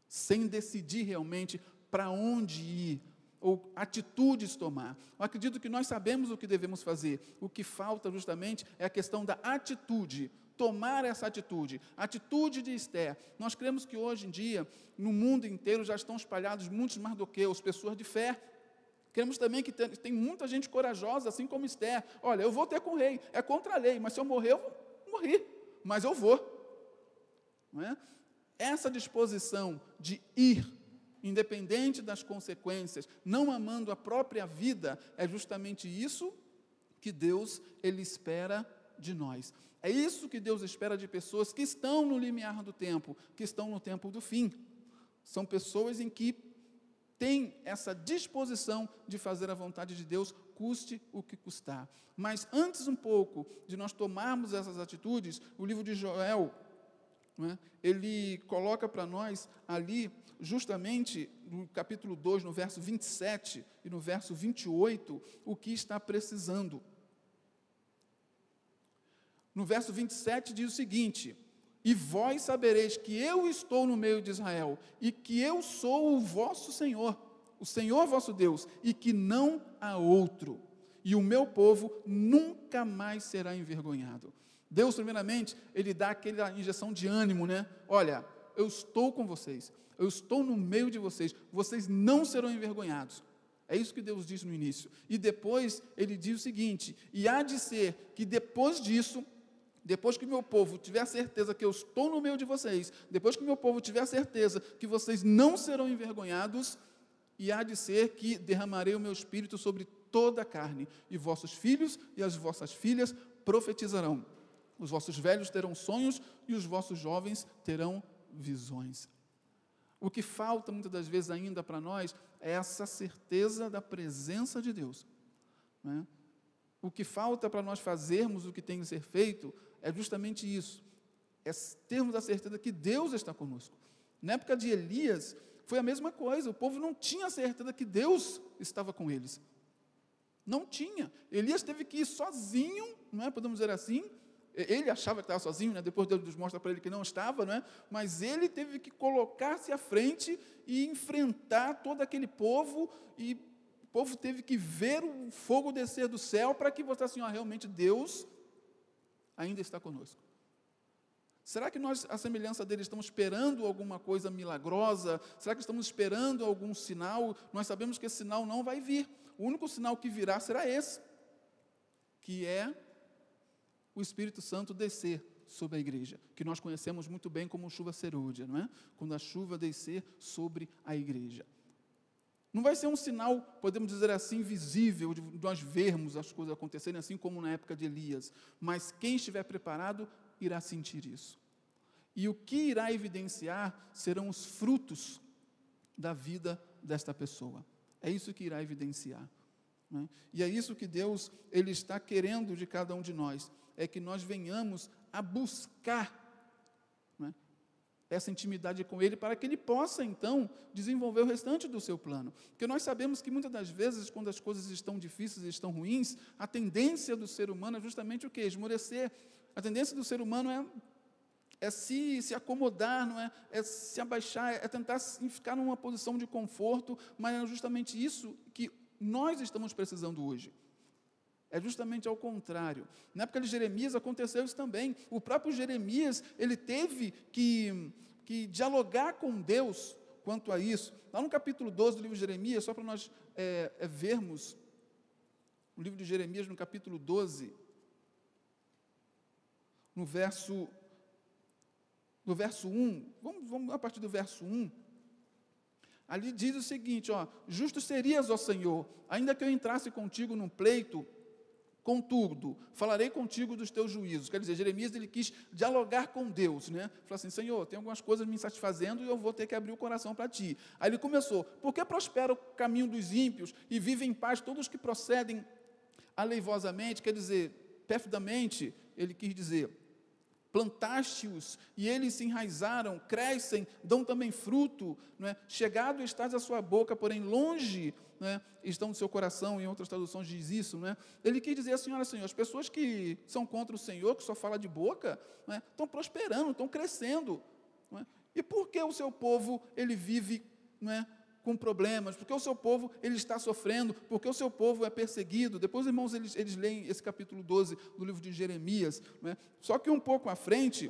sem decidir realmente para onde ir, ou atitudes tomar. Eu acredito que nós sabemos o que devemos fazer. O que falta justamente é a questão da atitude, tomar essa atitude. Atitude de Esther. Nós cremos que hoje em dia, no mundo inteiro, já estão espalhados muitos mardoqueus, pessoas de fé. Cremos também que tem muita gente corajosa, assim como Esther. Olha, eu vou ter com o rei, é contra a lei, mas se eu morrer, eu vou morrer, mas eu vou. Não é? Essa disposição de ir, independente das consequências, não amando a própria vida, é justamente isso que Deus, ele espera de nós. É isso que Deus espera de pessoas que estão no limiar do tempo, que estão no tempo do fim. São pessoas em que têm essa disposição de fazer a vontade de Deus, custe o que custar. Mas antes um pouco de nós tomarmos essas atitudes, o livro de Joel, não é? Ele coloca para nós ali, justamente no capítulo 2, no verso 27 e no verso 28, o que está precisando. No verso 27 diz o seguinte, e vós sabereis que eu estou no meio de Israel, e que eu sou o vosso Senhor, o Senhor vosso Deus, e que não há outro, e o meu povo nunca mais será envergonhado. Deus, primeiramente, ele dá aquela injeção de ânimo, né? Olha, eu estou com vocês, eu estou no meio de vocês, vocês não serão envergonhados. É isso que Deus diz no início. E depois, ele diz o seguinte, e há de ser que depois disso, depois que meu povo tiver certeza que eu estou no meio de vocês, depois que meu povo tiver certeza que vocês não serão envergonhados, e há de ser que derramarei o meu espírito sobre toda a carne, e vossos filhos e as vossas filhas profetizarão. Os vossos velhos terão sonhos e os vossos jovens terão visões. O que falta muitas das vezes ainda para nós é essa certeza da presença de Deus, né? O que falta para nós fazermos o que tem que ser feito é justamente isso, é termos a certeza que Deus está conosco. Na época de Elias, foi a mesma coisa, o povo não tinha certeza que Deus estava com eles. Não tinha. Elias teve que ir sozinho, não é? Podemos dizer assim. Ele achava que estava sozinho, né? Depois Deus mostra para ele que não estava, não é? Mas ele teve que colocar-se à frente e enfrentar todo aquele povo, e o povo teve que ver o fogo descer do céu para que você assim, realmente Deus ainda está conosco. Será que nós, à semelhança dele, estamos esperando alguma coisa milagrosa? Será que estamos esperando algum sinal? Nós sabemos que esse sinal não vai vir. O único sinal que virá será esse, que é o Espírito Santo descer sobre a igreja, que nós conhecemos muito bem como chuva serúdia, não é? Quando a chuva descer sobre a igreja. Não vai ser um sinal, podemos dizer assim, visível, de nós vermos as coisas acontecerem, assim como na época de Elias, mas quem estiver preparado irá sentir isso. E o que irá evidenciar serão os frutos da vida desta pessoa. É isso que irá evidenciar. Né? E é isso que Deus ele está querendo de cada um de nós, é que nós venhamos a buscar, né, essa intimidade com Ele, para que Ele possa, então, desenvolver o restante do seu plano. Porque nós sabemos que, muitas das vezes, quando as coisas estão difíceis e estão ruins, a tendência do ser humano é justamente o quê? Esmorecer. A tendência do ser humano é se acomodar, não é? É se abaixar, é tentar ficar numa posição de conforto, mas é justamente isso que nós estamos precisando hoje. É justamente ao contrário. Na época de Jeremias aconteceu isso também. O próprio Jeremias, ele teve que dialogar com Deus quanto a isso. Lá no capítulo 12 do livro de Jeremias, só para nós vermos, o livro de Jeremias, no capítulo 12, no verso 1, vamos a partir do verso 1, ali diz o seguinte, justo serias, ó Senhor, ainda que eu entrasse contigo num pleito, contudo, falarei contigo dos teus juízos. Quer dizer, Jeremias, ele quis dialogar com Deus, né? Falou assim, Senhor, tem algumas coisas me satisfazendo e eu vou ter que abrir o coração para ti. Aí ele começou, por que prospera o caminho dos ímpios e vivem em paz todos os que procedem aleivosamente? Quer dizer, perfidamente, ele quis dizer, plantaste-os, e eles se enraizaram, crescem, dão também fruto, não é? Chegado estás à sua boca, porém longe, não é? Estão do seu coração, em outras traduções diz isso, não é? Ele quis dizer assim, olha Senhor, as pessoas que são contra o Senhor, que só fala de boca, não é? Estão prosperando, estão crescendo, não é? E por que o seu povo, ele vive, não é, com problemas? Porque o seu povo, ele está sofrendo, porque o seu povo é perseguido. Depois, irmãos, eles leem esse capítulo 12 do livro de Jeremias, não é? Só que um pouco à frente,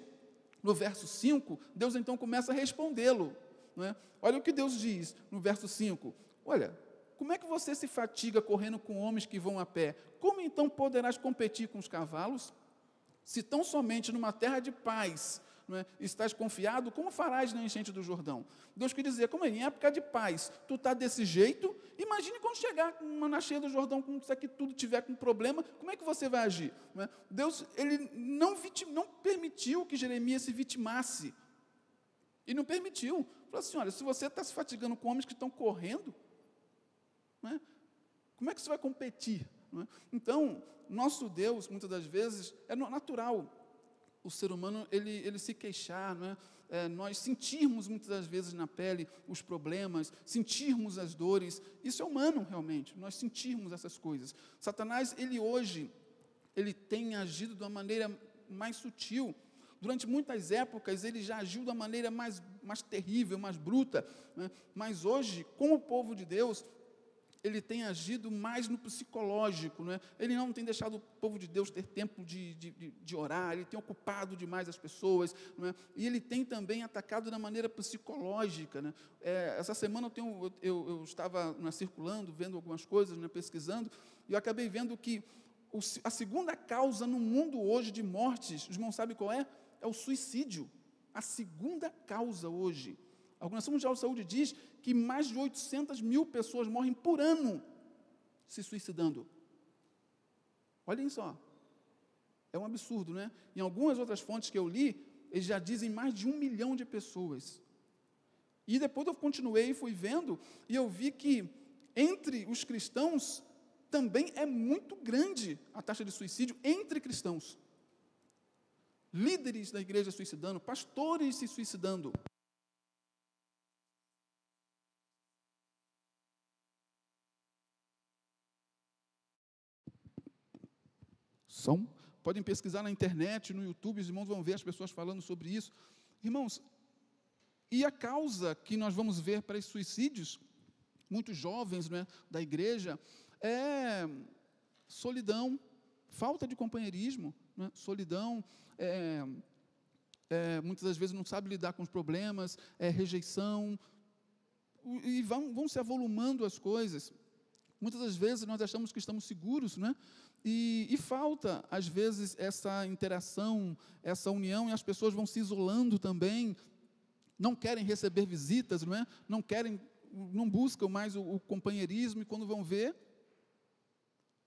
no verso 5, Deus então começa a respondê-lo, não é? Olha o que Deus diz no verso 5, olha, como é que você se fatiga correndo com homens que vão a pé? Como então poderás competir com os cavalos? Se tão somente numa terra de paz, não é, estás confiado, como farás na enchente do Jordão? Deus quer dizer, como em época de paz, tu está desse jeito, imagine quando chegar na cheia do Jordão, quando isso aqui tudo tiver com problema, como é que você vai agir? Não é? Deus, ele não permitiu que Jeremias se vitimasse, e não permitiu, falou assim, olha, se você está se fatigando com homens que estão correndo, não é? Como é que você vai competir? Não é? Então, nosso Deus, muitas das vezes, é natural, o ser humano, ele se queixar, não é? Nós sentirmos muitas das vezes na pele os problemas, sentirmos as dores, isso é humano realmente, nós sentirmos essas coisas. Satanás, ele tem agido de uma maneira mais sutil, durante muitas épocas ele já agiu de uma maneira mais terrível, mais bruta, né? Mas hoje, com o povo de Deus, ele tem agido mais no psicológico, não é? Ele não tem deixado o povo de Deus ter tempo de orar, ele tem ocupado demais as pessoas, não é? E ele tem também atacado da maneira psicológica, né? Essa semana eu estava circulando, vendo algumas coisas, né, pesquisando, e eu acabei vendo que a segunda causa no mundo hoje de mortes, os irmãos sabem qual é? É o suicídio. A segunda causa hoje. A Organização Mundial de Saúde diz que mais de 800 mil pessoas morrem por ano se suicidando. Olhem só. É um absurdo, né? Em algumas outras fontes que eu li, eles já dizem mais de 1 milhão de pessoas. E depois eu continuei e fui vendo, e eu vi que entre os cristãos também é muito grande a taxa de suicídio entre cristãos. Líderes da igreja suicidando, pastores se suicidando. Som. Podem pesquisar na internet, no YouTube, os irmãos vão ver as pessoas falando sobre isso. Irmãos, e a causa que nós vamos ver para esses suicídios, muitos jovens, não é, da igreja, é solidão, falta de companheirismo, não é? Solidão, muitas das vezes não sabe lidar com os problemas, rejeição, e vão se avolumando as coisas. Muitas das vezes nós achamos que estamos seguros, não é? E falta, às vezes, essa interação, essa união, e as pessoas vão se isolando também, não querem receber visitas, não é? Não buscam mais o companheirismo, e quando vão ver,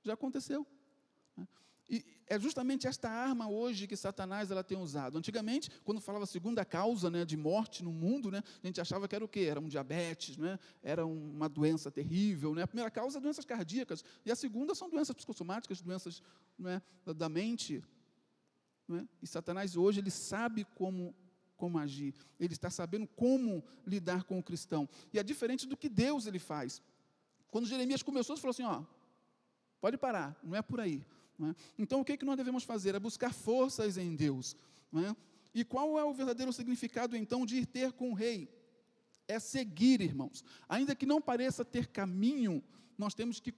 já aconteceu. E é justamente esta arma hoje que Satanás tem usado. Antigamente, quando falava segunda causa, né, de morte no mundo, né, a gente achava que era o quê? Era um diabetes, né, era uma doença terrível. Né? A primeira causa é doenças cardíacas, e a segunda são doenças psicossomáticas, doenças, né, da mente. Né? E Satanás hoje ele sabe como agir, ele está sabendo como lidar com o cristão. E é diferente do que Deus ele faz. Quando Jeremias começou, ele falou assim, pode parar, não é por aí. Não é? Então, o que nós devemos fazer? É buscar forças em Deus. Não é? E qual é o verdadeiro significado, então, de ir ter com o rei? É seguir, irmãos. Ainda que não pareça ter caminho, nós temos que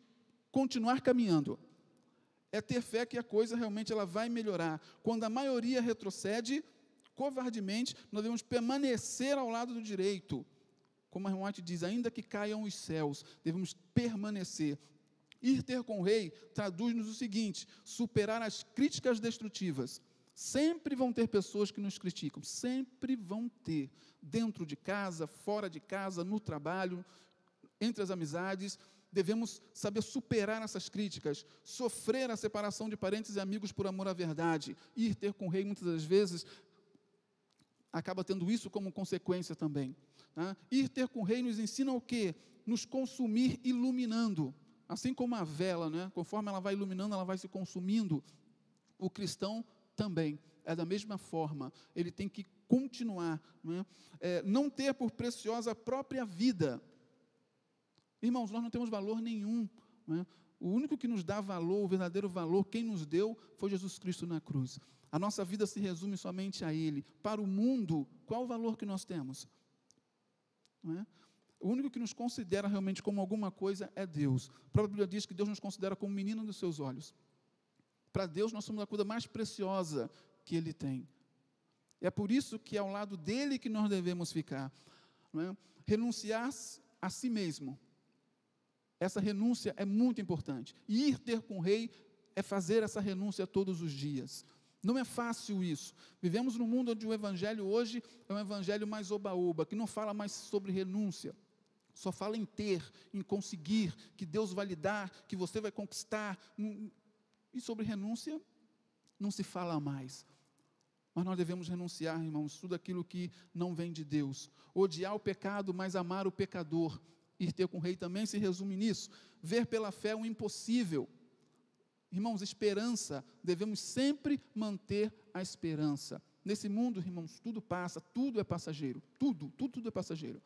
continuar caminhando. É ter fé que a coisa realmente ela vai melhorar. Quando a maioria retrocede, covardemente, nós devemos permanecer ao lado do direito. Como a irmã White diz, ainda que caiam os céus, devemos permanecer. Ir ter com o rei traduz-nos o seguinte: superar as críticas destrutivas. Sempre vão ter pessoas que nos criticam, sempre vão ter, dentro de casa, fora de casa, no trabalho, entre as amizades. Devemos saber superar essas críticas, sofrer a separação de parentes e amigos por amor à verdade. Ir ter com o rei, muitas das vezes, acaba tendo isso como consequência também. Tá? Ir ter com o rei nos ensina o quê? Nos consumir iluminando. Assim como a vela, né? Conforme ela vai iluminando, ela vai se consumindo. O cristão também é da mesma forma. Ele tem que continuar. Não ter por preciosa a própria vida. Irmãos, nós não temos valor nenhum. Não é? O único que nos dá valor, o verdadeiro valor, quem nos deu, foi Jesus Cristo na cruz. A nossa vida se resume somente a Ele. Para o mundo, qual o valor que nós temos? Não é? O único que nos considera realmente como alguma coisa é Deus. A própria Bíblia diz que Deus nos considera como menino dos seus olhos. Para Deus, nós somos a coisa mais preciosa que Ele tem. É por isso que é ao lado dEle que nós devemos ficar. Não é? Renunciar a si mesmo. Essa renúncia é muito importante. E ir ter com o rei é fazer essa renúncia todos os dias. Não é fácil isso. Vivemos num mundo onde o evangelho hoje é um evangelho mais oba-oba, que não fala mais sobre renúncia. Só fala em ter, em conseguir, que Deus vai lhe dar, que você vai conquistar. E sobre renúncia, não se fala mais. Mas nós devemos renunciar, irmãos, tudo aquilo que não vem de Deus. Odiar o pecado, mas amar o pecador. Ir ter com o rei também se resume nisso. Ver pela fé o impossível. Irmãos, esperança, devemos sempre manter a esperança. Nesse mundo, irmãos, tudo passa, tudo é passageiro. Tudo é passageiro.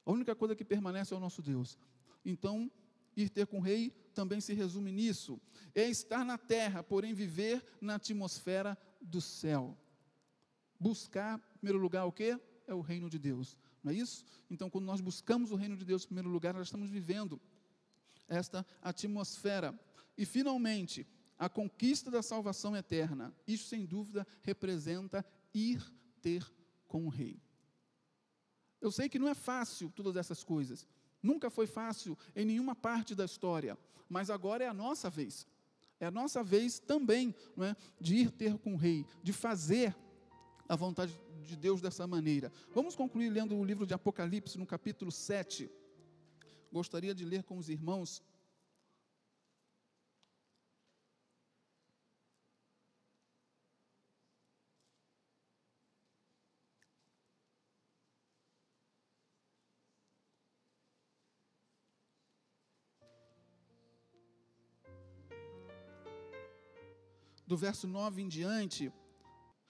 A única coisa que permanece é o nosso Deus. Então, ir ter com o rei também se resume nisso. É estar na terra, porém viver na atmosfera do céu. Buscar, em primeiro lugar, o quê? É o reino de Deus. Não é isso? Então, quando nós buscamos o reino de Deus em primeiro lugar, nós estamos vivendo esta atmosfera. E, finalmente, a conquista da salvação eterna. Isso, sem dúvida, representa ir ter com o rei. Eu sei que não é fácil todas essas coisas. Nunca foi fácil em nenhuma parte da história. Mas agora é a nossa vez. É a nossa vez também, não é? De ir ter com o rei, de fazer a vontade de Deus dessa maneira. Vamos concluir lendo o livro de Apocalipse, no capítulo 7. Gostaria de ler com os irmãos. Do verso 9 em diante,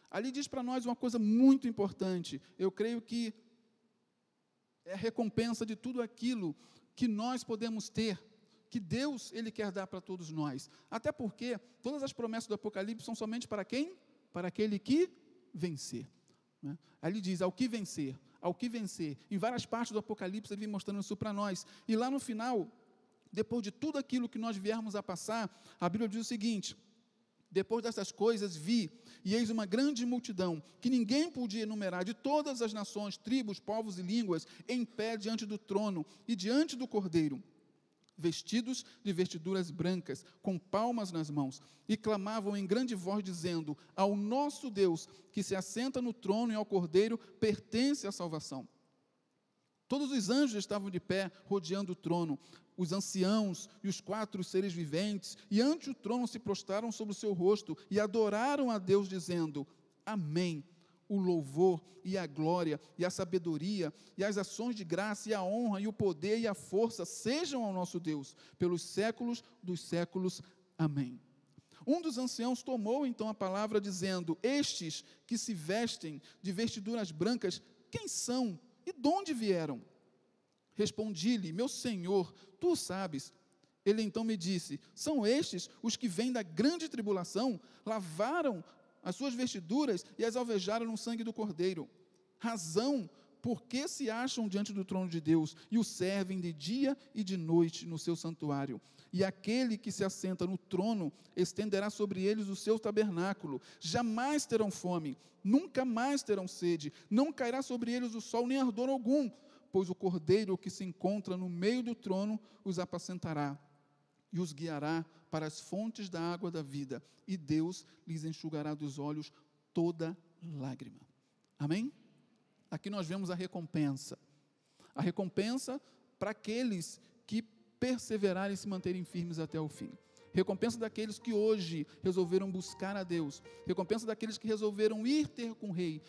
ali diz para nós uma coisa muito importante. Eu creio que é a recompensa de tudo aquilo que nós podemos ter, que Deus, Ele quer dar para todos nós. Até porque todas as promessas do Apocalipse são somente para quem? Para aquele que vencer. Né? Aí ele diz, ao que vencer, ao que vencer. Em várias partes do Apocalipse ele vem mostrando isso para nós. E lá no final, depois de tudo aquilo que nós viermos a passar, a Bíblia diz o seguinte: depois dessas coisas vi, e eis uma grande multidão, que ninguém podia enumerar, de todas as nações, tribos, povos e línguas, em pé diante do trono e diante do Cordeiro, vestidos de vestiduras brancas, com palmas nas mãos, e clamavam em grande voz, dizendo: ao nosso Deus, que se assenta no trono, e ao Cordeiro pertence a salvação. Todos os anjos estavam de pé, rodeando o trono, os anciãos e os 4 seres viventes, e ante o trono se prostraram sobre o seu rosto, e adoraram a Deus, dizendo: amém. O louvor e a glória e a sabedoria e as ações de graça e a honra e o poder e a força sejam ao nosso Deus, pelos séculos dos séculos. Amém. Um dos anciãos tomou então a palavra, dizendo: estes que se vestem de vestiduras brancas, quem são e de onde vieram? Respondi-lhe: meu Senhor, tu o sabes. Ele então me disse: são estes os que vêm da grande tribulação, lavaram as suas vestiduras e as alvejaram no sangue do Cordeiro. Razão porque se acham diante do trono de Deus e o servem de dia e de noite no seu santuário. E aquele que se assenta no trono estenderá sobre eles o seu tabernáculo. Jamais terão fome, nunca mais terão sede, não cairá sobre eles o sol nem ardor algum, pois o Cordeiro que se encontra no meio do trono os apacentará e os guiará para as fontes da água da vida, e Deus lhes enxugará dos olhos toda lágrima. Amém? Aqui nós vemos a recompensa para aqueles que perseverarem e se manterem firmes até o fim. Recompensa daqueles que hoje resolveram buscar a Deus, recompensa daqueles que resolveram ir ter com o Rei,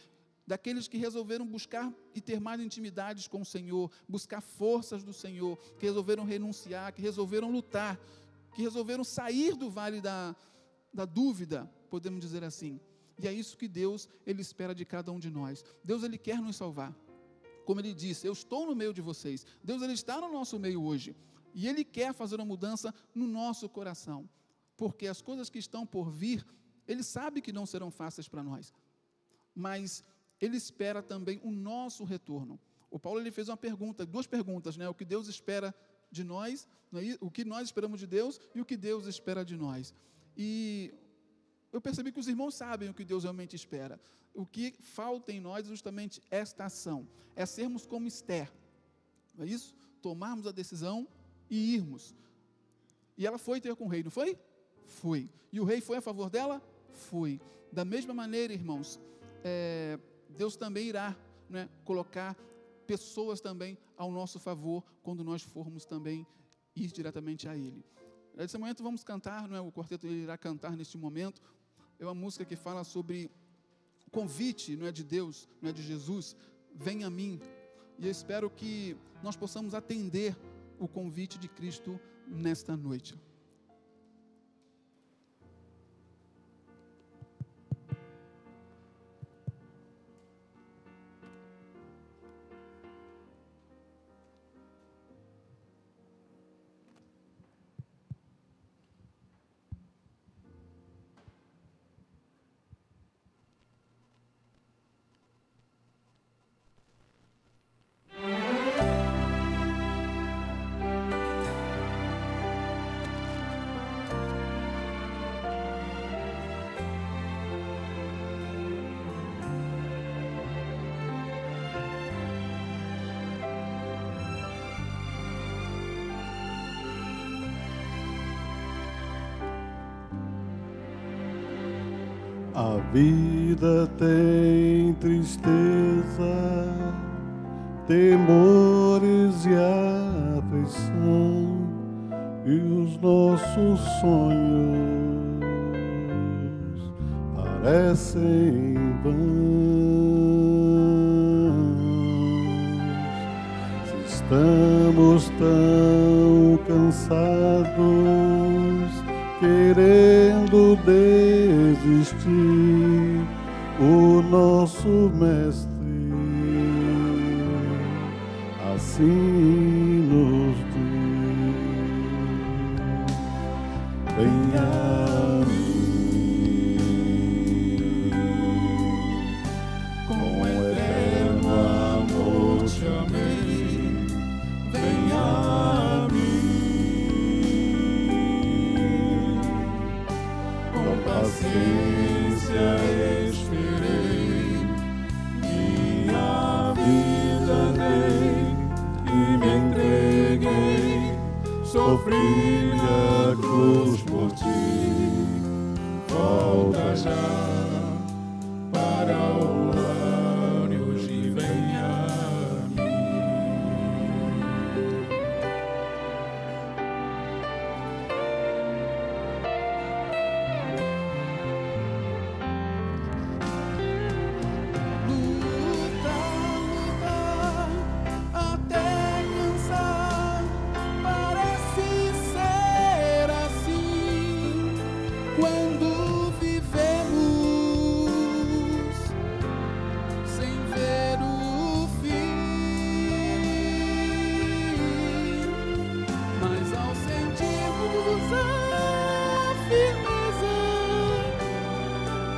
daqueles que resolveram buscar e ter mais intimidades com o Senhor, buscar forças do Senhor, que resolveram renunciar, que resolveram lutar, que resolveram sair do vale da dúvida, podemos dizer assim. E é isso que Deus, Ele espera de cada um de nós. Deus, Ele quer nos salvar. Como Ele disse, eu estou no meio de vocês. Deus, Ele está no nosso meio hoje. E Ele quer fazer uma mudança no nosso coração. Porque as coisas que estão por vir, Ele sabe que não serão fáceis para nós. Mas Ele espera também o nosso retorno. O Paulo, ele fez uma pergunta, 2 perguntas, né? O que Deus espera de nós, o que nós esperamos de Deus e o que Deus espera de nós. E eu percebi que os irmãos sabem o que Deus realmente espera. O que falta em nós é justamente esta ação, é sermos como Esther, não é isso? Tomarmos a decisão e irmos. E ela foi ter com o rei, não foi? Foi. E o rei foi a favor dela? Foi. Da mesma maneira, irmãos, Deus também irá, né, colocar pessoas também ao nosso favor, quando nós formos também ir diretamente a Ele. Nesse momento vamos cantar, não é? O quarteto irá cantar neste momento. É uma música que fala sobre o convite, não é, de Deus, não é, de Jesus: vem a mim. E eu espero que nós possamos atender o convite de Cristo nesta noite. A vida tem tristeza, temores e aflição, e os nossos sonhos parecem vãos. Se estamos tão cansados, querendo desistir, o nosso mestre assim nos diz: venha a mim. Com eterno amor te amei, venha a mim. Com paciência esperei, minha vida dei e me entreguei, sofri a cruz por ti. Volta já para o lar e hoje venha a mim. Lutar até cansar, parece ser assim quando vivemos sem ver o fim. Mas ao sentirmos a firmeza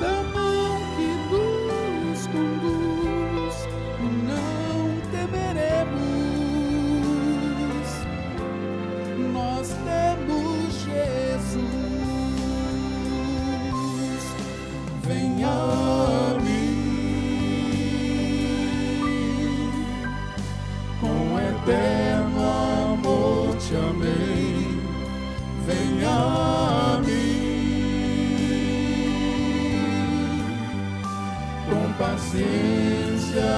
da mão que nos conduz, não temeremos. Nós temos Jesus. Venha a mim. Com eterno amor te amei, venha a mim. Com paciência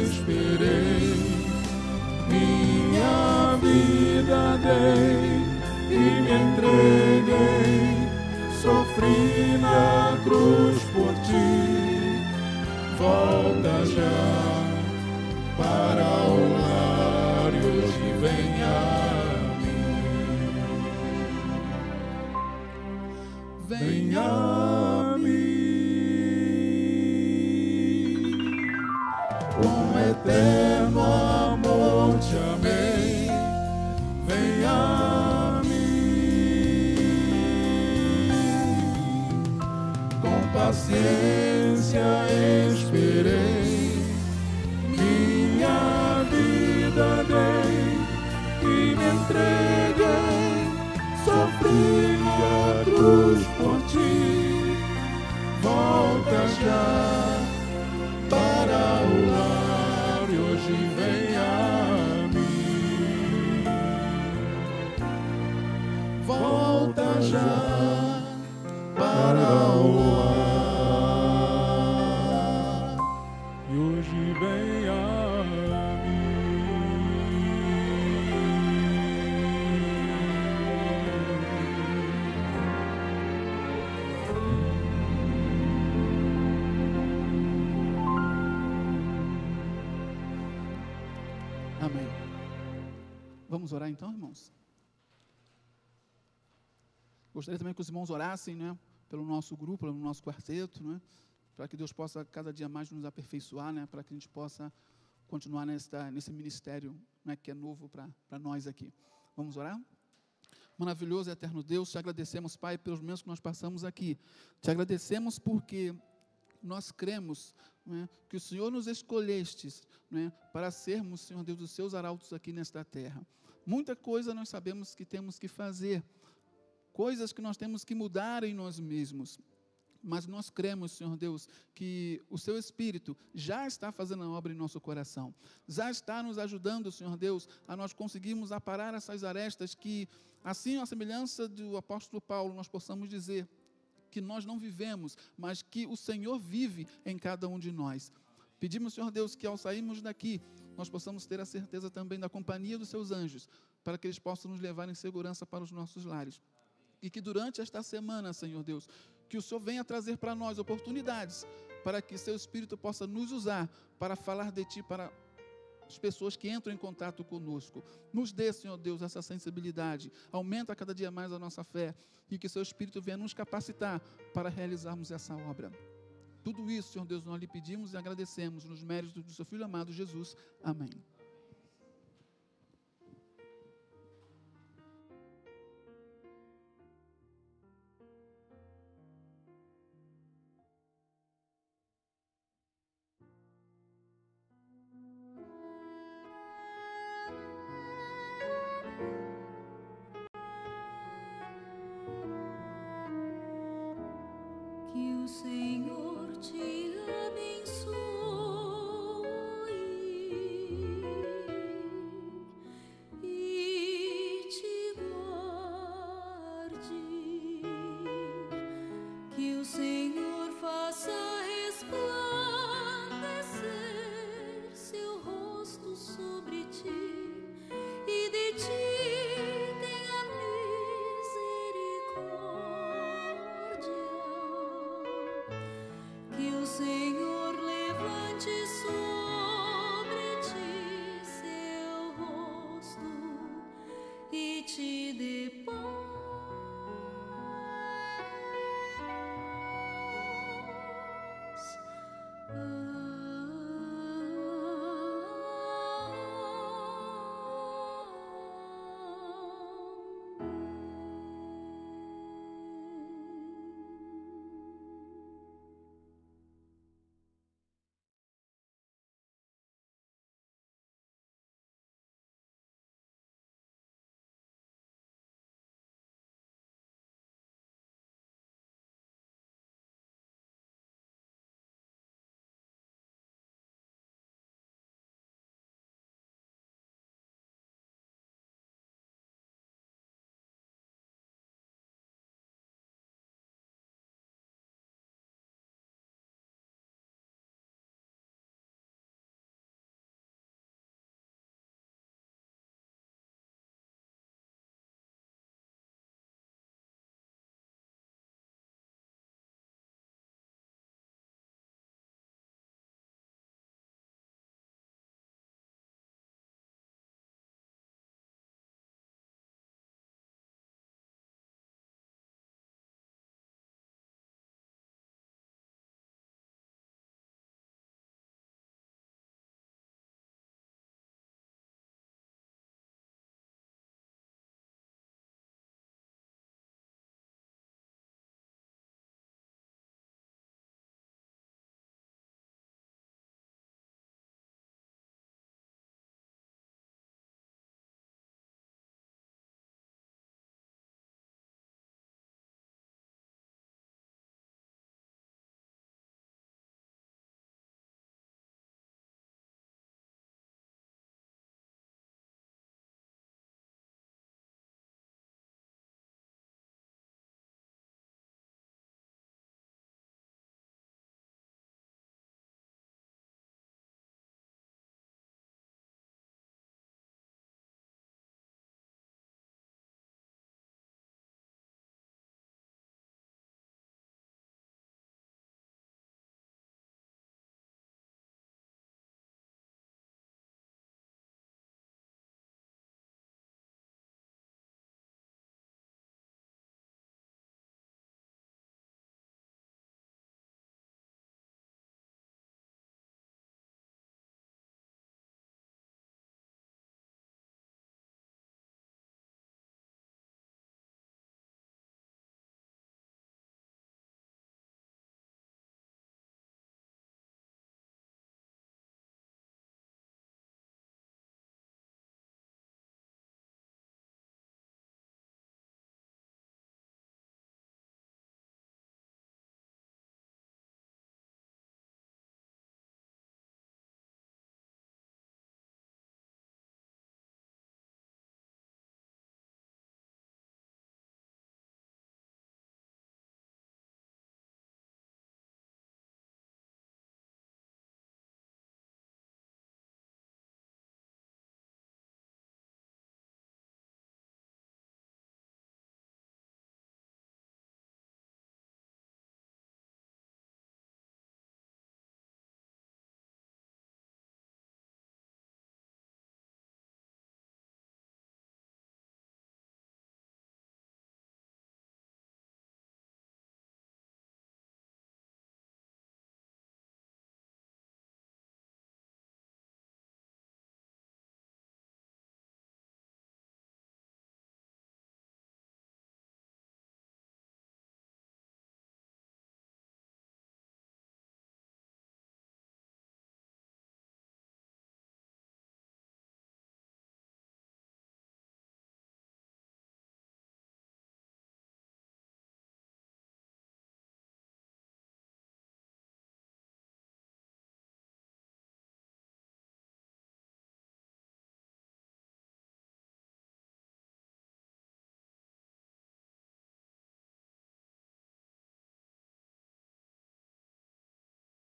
esperei, minha vida dei e me entreguei, sofri na cruz por ti. Volta já para o lar e hoje venha a mim. Venha a mim. Com eterno amor te amei, venha a mim. Com paciência esperei, minha vida dei e me entreguei, sofri a cruz por ti. Volta já para o lar e hoje venha a mim. Volta já para o lar e hoje venha a Amém. Vamos orar então, irmãos? Gostaria também que os irmãos orassem, né, pelo nosso grupo, pelo nosso quarteto, né, para que Deus possa cada dia mais nos aperfeiçoar, né, para que a gente possa continuar nesse ministério, né, que é novo para nós aqui. Vamos orar? Maravilhoso e eterno Deus, te agradecemos, Pai, pelos momentos que nós passamos aqui. Te agradecemos porque nós cremos, né, que o Senhor nos escolhestes, né, para sermos, Senhor Deus, os seus arautos aqui nesta terra. Muita coisa nós sabemos que temos que fazer, coisas que nós temos que mudar em nós mesmos. Mas nós cremos, Senhor Deus, que o Seu Espírito já está fazendo a obra em nosso coração. Já está nos ajudando, Senhor Deus, a nós conseguirmos aparar essas arestas que, assim, a semelhança do apóstolo Paulo, nós possamos dizer que nós não vivemos, mas que o Senhor vive em cada um de nós. Pedimos, Senhor Deus, que ao sairmos daqui, nós possamos ter a certeza também da companhia dos Seus anjos, para que eles possam nos levar em segurança para os nossos lares. E que durante esta semana, Senhor Deus, que o Senhor venha trazer para nós oportunidades, para que Seu Espírito possa nos usar para falar de Ti para as pessoas que entram em contato conosco. Nos dê, Senhor Deus, essa sensibilidade, aumenta cada dia mais a nossa fé, e que Seu Espírito venha nos capacitar para realizarmos essa obra. Tudo isso, Senhor Deus, nós lhe pedimos e agradecemos nos méritos do Seu Filho amado Jesus. Amém. Senhor.